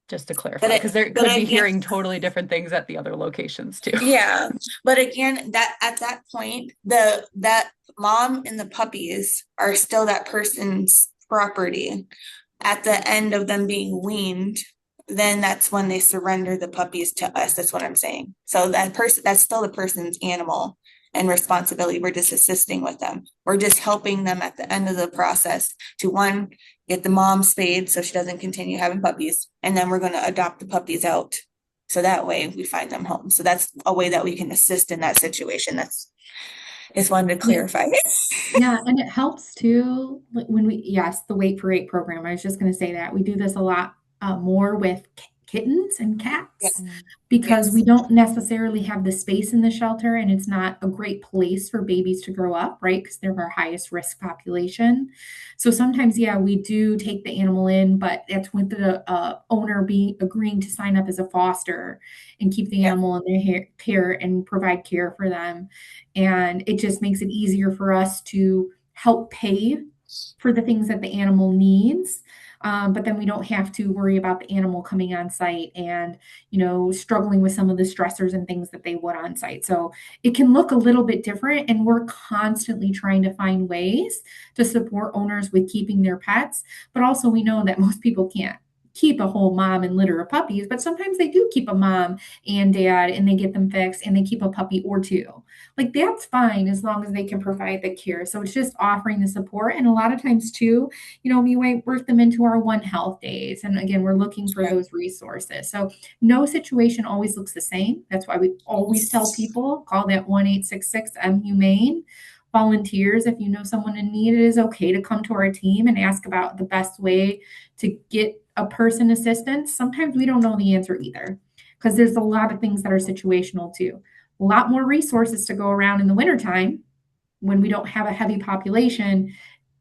just to But clarify, because it there but could be again, hearing totally different things at the other locations too. yeah, but again, that at that point, the that mom and the puppies are still that person's property. At the end of them being weaned, then that's when they surrender the puppies to us. That's what I'm saying. So that person, that's still the person's animal and responsibility. We're just assisting with them. We're just helping them at the end of the process to one, get the mom spayed so she doesn't continue having puppies. And then we're going to adopt the puppies out. So that way we find them home. So that's a way that we can assist in that situation. That's just wanted to clarify. Yeah, and it helps too, like, when yes, the Wait for Eight program. I was just going to say that we do this a lot more with kittens and cats Yes. because we Yes. don't necessarily have the space in the shelter and it's not a great place for babies to grow up, right? Because they're our highest risk population. So sometimes, yeah, we do take the animal in, but it's with the owner being agreeing to sign up as a foster and keep the Yeah. animal in their care and provide care for them. And it just makes it easier for us to help pay for the things that the animal needs. But then we don't have to worry about the animal coming on site and, struggling with some of the stressors and things that they would on site. So it can look a little bit different. And we're constantly trying to find ways to support owners with keeping their pets. But also, we know that most people can't keep a whole mom and litter of puppies, but sometimes they do keep a mom and dad and they get them fixed and they keep a puppy or two. Like that's fine as long as they can provide the care. So it's just offering the support. And a lot of times too, we might work them into our One Health days. And again, we're looking for Sure. those resources. So no situation always looks the same. That's why we always tell people call that 1-866 Humane. Volunteers, if you know someone in need, it is okay to come to our team and ask about the best way to get a person assistance. Sometimes we don't know the answer either because there's a lot of things that are situational too. A lot more resources to go around in the wintertime when we don't have a heavy population.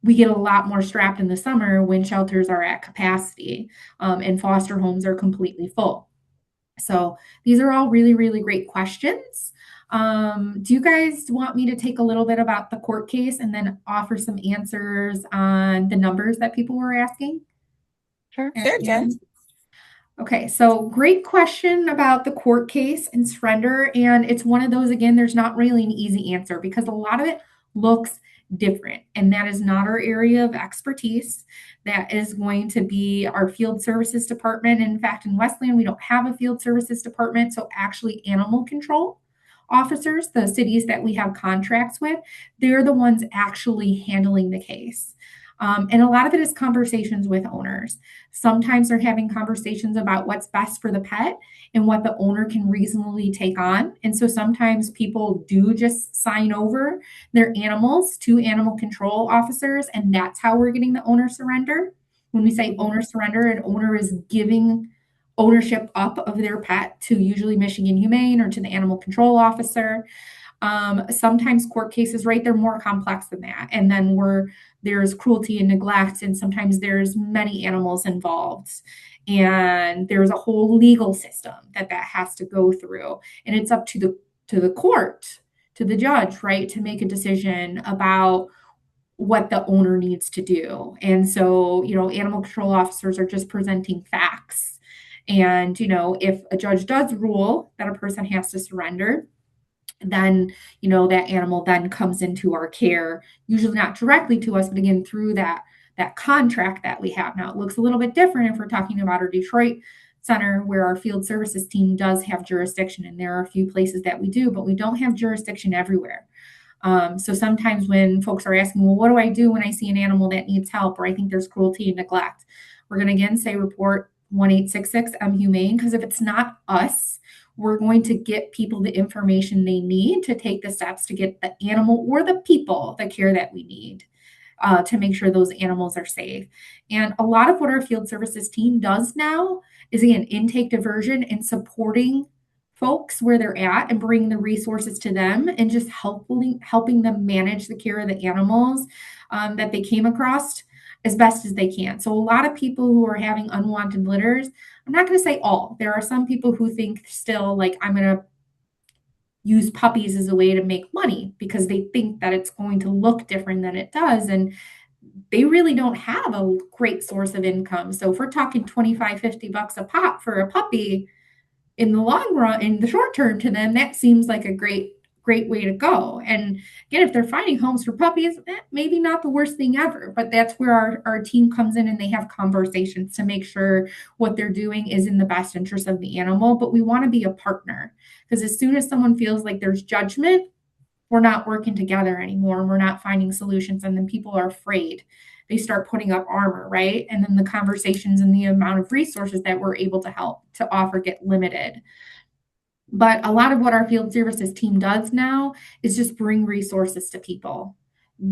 We get a lot more strapped in the summer when shelters are at capacity, and foster homes are completely full. So these are all really, really great questions. Do you guys want me to take a little bit about the court case and then offer some answers on the numbers that people were asking? Sure. Sure, Jen. Okay, so great question about the court case and surrender. And it's one of those, again, there's not really an easy answer because a lot of it looks different. And that is not our area of expertise. That is going to be our field services department. In fact, in Westland, we don't have a field services department. So actually, animal control officers, the cities that we have contracts with, they're the ones actually handling the case. And a lot of it is conversations with owners. Sometimes they're having conversations about what's best for the pet and what the owner can reasonably take on. And so sometimes people do just sign over their animals to animal control officers, and that's how we're getting the owner surrender. When we say owner surrender, an owner is giving ownership up of their pet to usually Michigan Humane or to the animal control officer. Sometimes court cases, right, they're more complex than that. And then there's cruelty and neglect, and sometimes there's many animals involved. And there's a whole legal system that has to go through. And it's up to the court, to the judge, right, to make a decision about what the owner needs to do. And so, animal control officers are just presenting facts. And, if a judge does rule that a person has to surrender, then that animal then comes into our care, usually not directly to us, but again through that contract that we have. Now it looks a little bit different if we're talking about our Detroit center where our field services team does have jurisdiction, and there are a few places that we do, but we don't have jurisdiction everywhere. So sometimes when folks are asking, well, what do I do when I see an animal that needs help, or I think there's cruelty and neglect, we're going to again say report 1-866 Humane, because if it's not us, we're going to get people the information they need to take the steps to get the animal or the people the care that we need, to make sure those animals are safe. And a lot of what our field services team does now is, again, intake diversion and supporting folks where they're at and bringing the resources to them and just helping them manage the care of the animals that they came across as best as they can. So a lot of people who are having unwanted litters, I'm not going to say all. There are some people who think still like I'm going to use puppies as a way to make money because they think that it's going to look different than it does. And they really don't have a great source of income. So if we're talking 25, $50 a pop for a puppy, in the long run, in the short term, to them, that seems like a great way to go. And again, if they're finding homes for puppies, maybe not the worst thing ever, but that's where our team comes in and they have conversations to make sure what they're doing is in the best interest of the animal. But we want to be a partner, because as soon as someone feels like there's judgment, we're not working together anymore and we're not finding solutions. And then people are afraid. They start putting up armor, right? And then the conversations and the amount of resources that we're able to help to offer get limited. But a lot of what our field services team does now is just bring resources to people,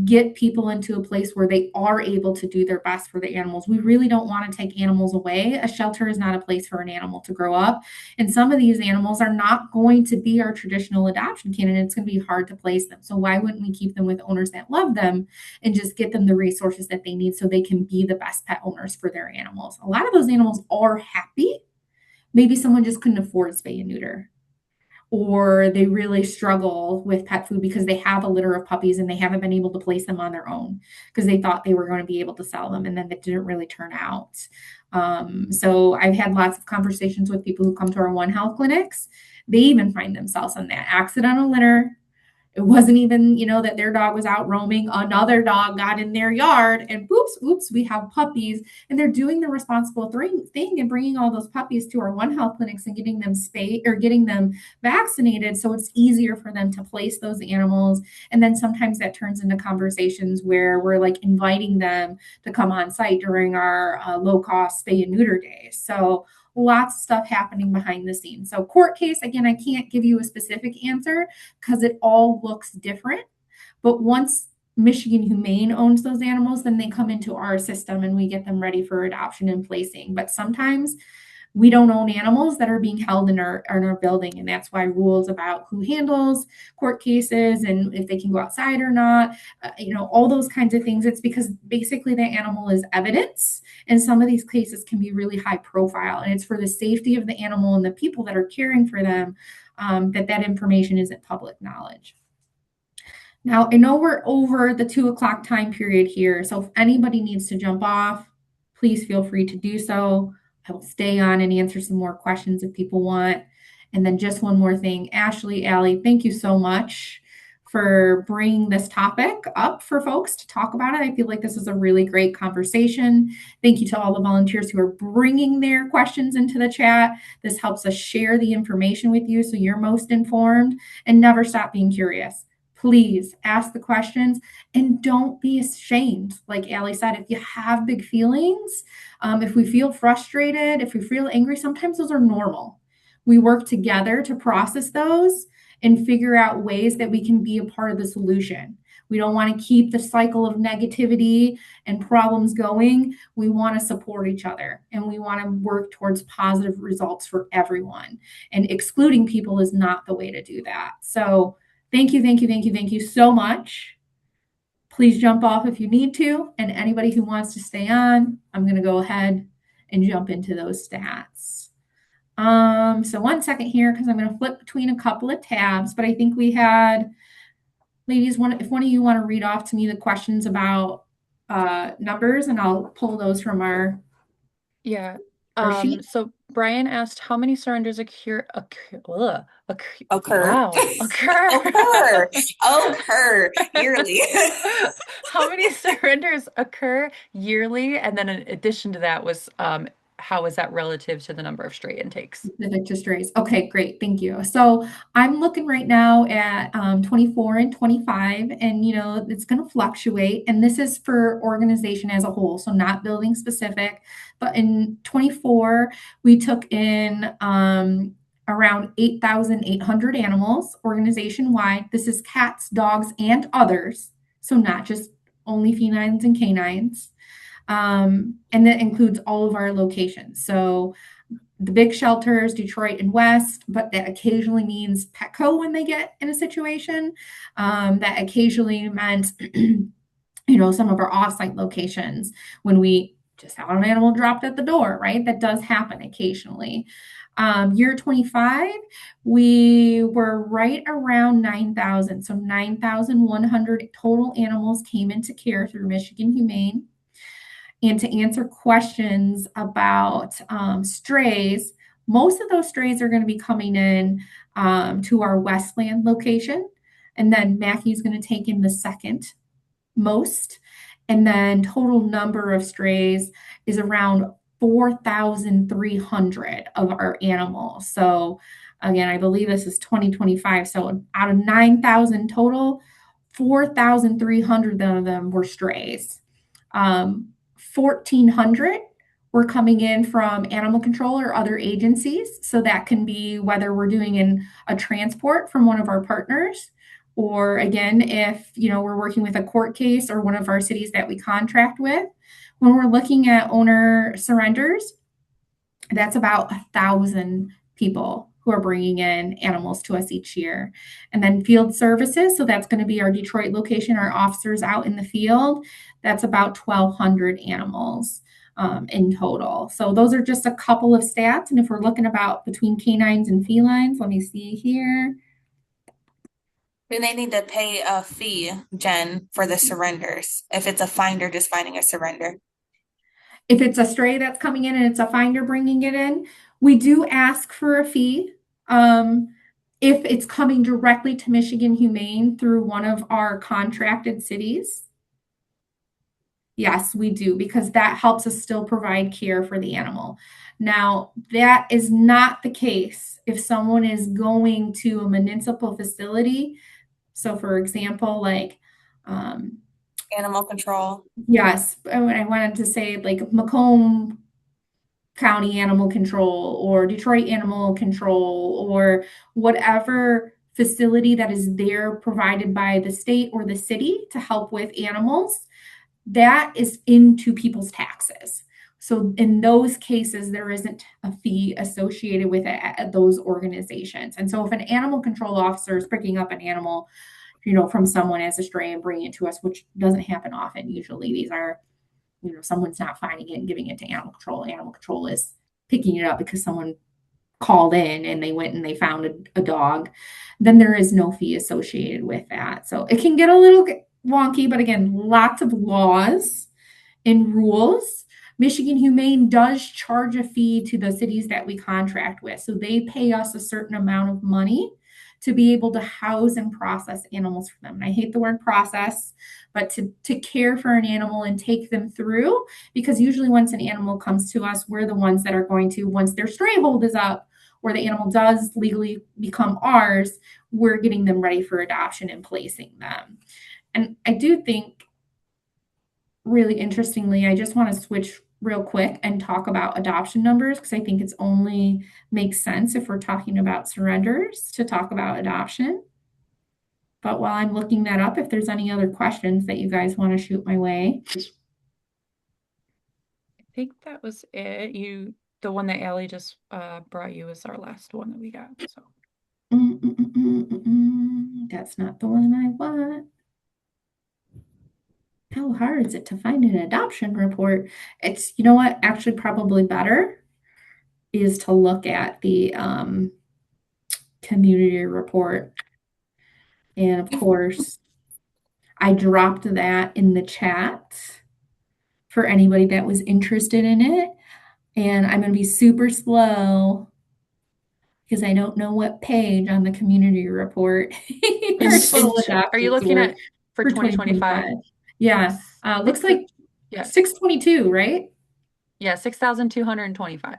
get people into a place where they are able to do their best for the animals. We really don't want to take animals away. A shelter is not a place for an animal to grow up. And some of these animals are not going to be our traditional adoption candidate. It's going to be hard to place them. So why wouldn't we keep them with owners that love them and just get them the resources that they need so they can be the best pet owners for their animals? A lot of those animals are happy. Maybe someone just couldn't afford spay and neuter, or they really struggle with pet food because they have a litter of puppies and they haven't been able to place them on their own because they thought they were going to be able to sell them, and then that didn't really turn out. So I've had lots of conversations with people who come to our One Health clinics. They even find themselves on that accidental litter. It wasn't even, that their dog was out roaming. Another dog got in their yard and oops, we have puppies. And they're doing the responsible thing and bringing all those puppies to our One Health clinics and getting them spayed or getting them vaccinated. So it's easier for them to place those animals. And then sometimes that turns into conversations where we're like inviting them to come on site during our low cost spay and neuter days. So lots of stuff happening behind the scenes. So court case, again, I can't give you a specific answer because it all looks different. But once Michigan Humane owns those animals, then they come into our system and we get them ready for adoption and placing. But sometimes we don't own animals that are being held in our building, and that's why rules about who handles court cases and if they can go outside or not, all those kinds of things. It's because basically the animal is evidence, and some of these cases can be really high profile, and it's for the safety of the animal and the people that are caring for them, that information isn't public knowledge. Now, I know we're over the 2 o'clock time period here, so if anybody needs to jump off, please feel free to do so. I will stay on and answer some more questions if people want. And then just one more thing, Ashley, Allie, thank you so much for bringing this topic up for folks to talk about it. I feel like this is a really great conversation. Thank you to all the volunteers who are bringing their questions into the chat. This helps us share the information with you so you're most informed, and never stop being curious. Please ask the questions and don't be ashamed. Like Allie said, if you have big feelings, if we feel frustrated, if we feel angry, sometimes those are normal. We work together to process those and figure out ways that we can be a part of the solution. We don't want to keep the cycle of negativity and problems going. We want to support each other and we want to work towards positive results for everyone. And excluding people is not the way to do that. So, thank you so much. Please jump off if you need to. And anybody who wants to stay on, I'm going to go ahead and jump into those stats. So one second here, because I'm going to flip between a couple of tabs, but I think we had, ladies, if one of you want to read off to me the questions about numbers, and I'll pull those from our Yeah. sheet. So Brian asked how many surrenders Occur. occur. Occur yearly. How many surrenders occur yearly? And then in addition to that was how is that relative to the number of stray intakes? Specific to strays. Okay, great. Thank you. So I'm looking right now at 24 and 25, and it's going to fluctuate. And this is for organization as a whole, so not building specific. But in 24, we took in around 8,800 animals organization wide. This is cats, dogs, and others. So not just only felines and canines. And that includes all of our locations. So the big shelters, Detroit and West, but that occasionally means Petco when they get in a situation. That occasionally meant, some of our offsite locations when we just had an animal dropped at the door, right? That does happen occasionally. Year 25, we were right around 9,000. So 9,100 total animals came into care through Michigan Humane. And to answer questions about strays, most of those strays are going to be coming in to our Westland location. And then Mackey's going to take in the second most. And then total number of strays is around 4,300 of our animals. So again, I believe this is 2025. So out of 9,000 total, 4,300 of them were strays. 1,400 were coming in from animal control or other agencies. So that can be whether we're doing a transport from one of our partners, or again, if we're working with a court case or one of our cities that we contract with. When we're looking at owner surrenders, that's about 1,000 people who are bringing in animals to us each year. And then field services, so that's going to be our Detroit location, our officers out in the field. That's about 1,200 animals in total. So those are just a couple of stats. And if we're looking about between canines and felines, let me see here. Do they need to pay a fee, Jen, for the surrenders? If it's a finder just finding a surrender? If it's a stray that's coming in and it's a finder bringing it in, we do ask for a fee. if it's coming directly to Michigan Humane through one of our contracted cities, yes, we do, because that helps us still provide care for the animal. Now, that is not the case if someone is going to a municipal facility. So, for example, like, um, Animal control. yes, I wanted to say like Macomb County Animal Control or Detroit Animal Control or whatever facility that is there provided by the state or the city to help with animals, that is into people's taxes. So in those cases, there isn't a fee associated with it at those organizations. And so if an animal control officer is picking up an animal, from someone as a stray and bringing it to us, which doesn't happen often, usually these are, someone's not finding it and giving it to animal control. Animal control is picking it up because someone called in and they went and they found a dog, then there is no fee associated with that. So it can get a little wonky, but again, lots of laws and rules. Michigan Humane does charge a fee to the cities that we contract with. So they pay us a certain amount of money to be able to house and process animals for them. And I hate the word process, but to care for an animal and take them through, because usually once an animal comes to us, we're the ones that are going to, once their stray hold is up, or the animal does legally become ours, we're getting them ready for adoption and placing them. And I do think, really interestingly, I just want to switch real quick and talk about adoption numbers because I think it's only makes sense if we're talking about surrenders to talk about adoption. But while I'm looking that up, if there's any other questions that you guys want to shoot my way. I think that was it. The one that Allie just brought you is our last one that we got. So That's not the one I want. How hard is it to find an adoption report? It's, you know what, actually probably better is to look at the community report. And of course, I dropped that in the chat for anybody that was interested in it. And I'm going to be super slow because I don't know what page on the community report our total are you adoptions looking were at for for 2025? 2025. Yeah, looks like Yeah. 622, right? Yeah, 6,225.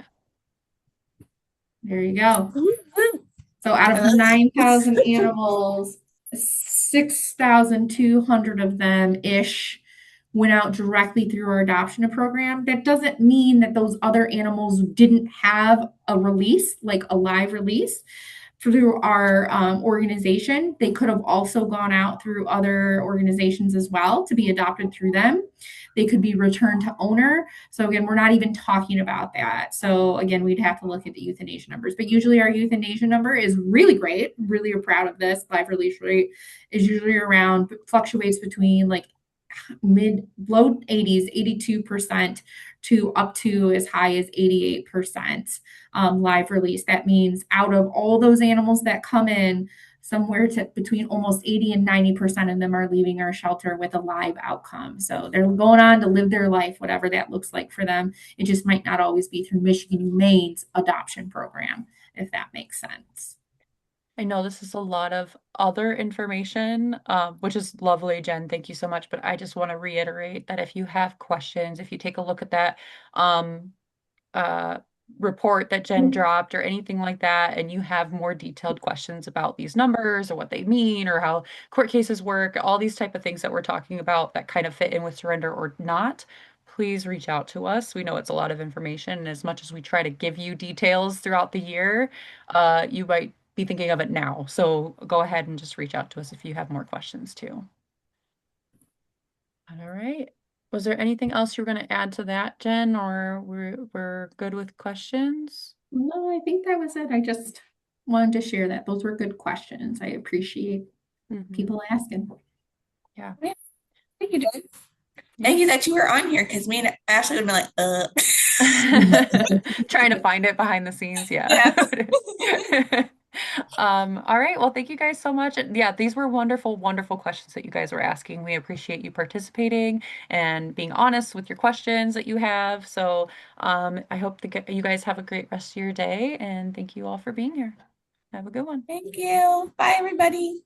There you go. Woo-hoo. So out of And that's 9,000 animals, 6,200 of them ish went out directly through our adoption program. That doesn't mean that those other animals didn't have a release, like a live release through our organization. They could have also gone out through other organizations as well to be adopted through them. They could be returned to owner. So again, we're not even talking about that. So again, we'd have to look at the euthanasia numbers. But usually our euthanasia number is really great. Really are proud of this. Live release rate is usually around, fluctuates between like mid low 80s, 82% to up to as high as 88% live release. That means out of all those animals that come in, somewhere to between almost 80 and 90% of them are leaving our shelter with a live outcome. So they're going on to live their life, whatever that looks like for them. It just might not always be through Michigan Humane's adoption program, if that makes sense. I know this is a lot of other information, which is lovely, Jen. Thank you so much. But I just want to reiterate that if you have questions, if you take a look at that um, uh, report that Jen dropped or anything like that, and you have more detailed questions about these numbers or what they mean or how court cases work, all these type of things that we're talking about that kind of fit in with surrender or not, please reach out to us. We know it's a lot of information, and as much as we try to give you details throughout the year, you might be thinking of it now. So go ahead and just reach out to us if you have more questions too. All right. Was there anything else you were going to add to that, Jen, or we're good with questions? No, I think that was it. I just wanted to share that. Those were good questions. I appreciate Hmm. people asking. Yeah. yeah. Thank you, Jen. Thank Yeah. you that you were on here because me and Ashley would have been like, Trying to find it behind the scenes. Yeah. yes. All right. Well, thank you guys so much. And yeah, these were wonderful, wonderful questions that you guys were asking. We appreciate you participating and being honest with your questions that you have. So, I hope that you guys have a great rest of your day, and thank you all for being here. Have a good one. Thank you. Bye, everybody.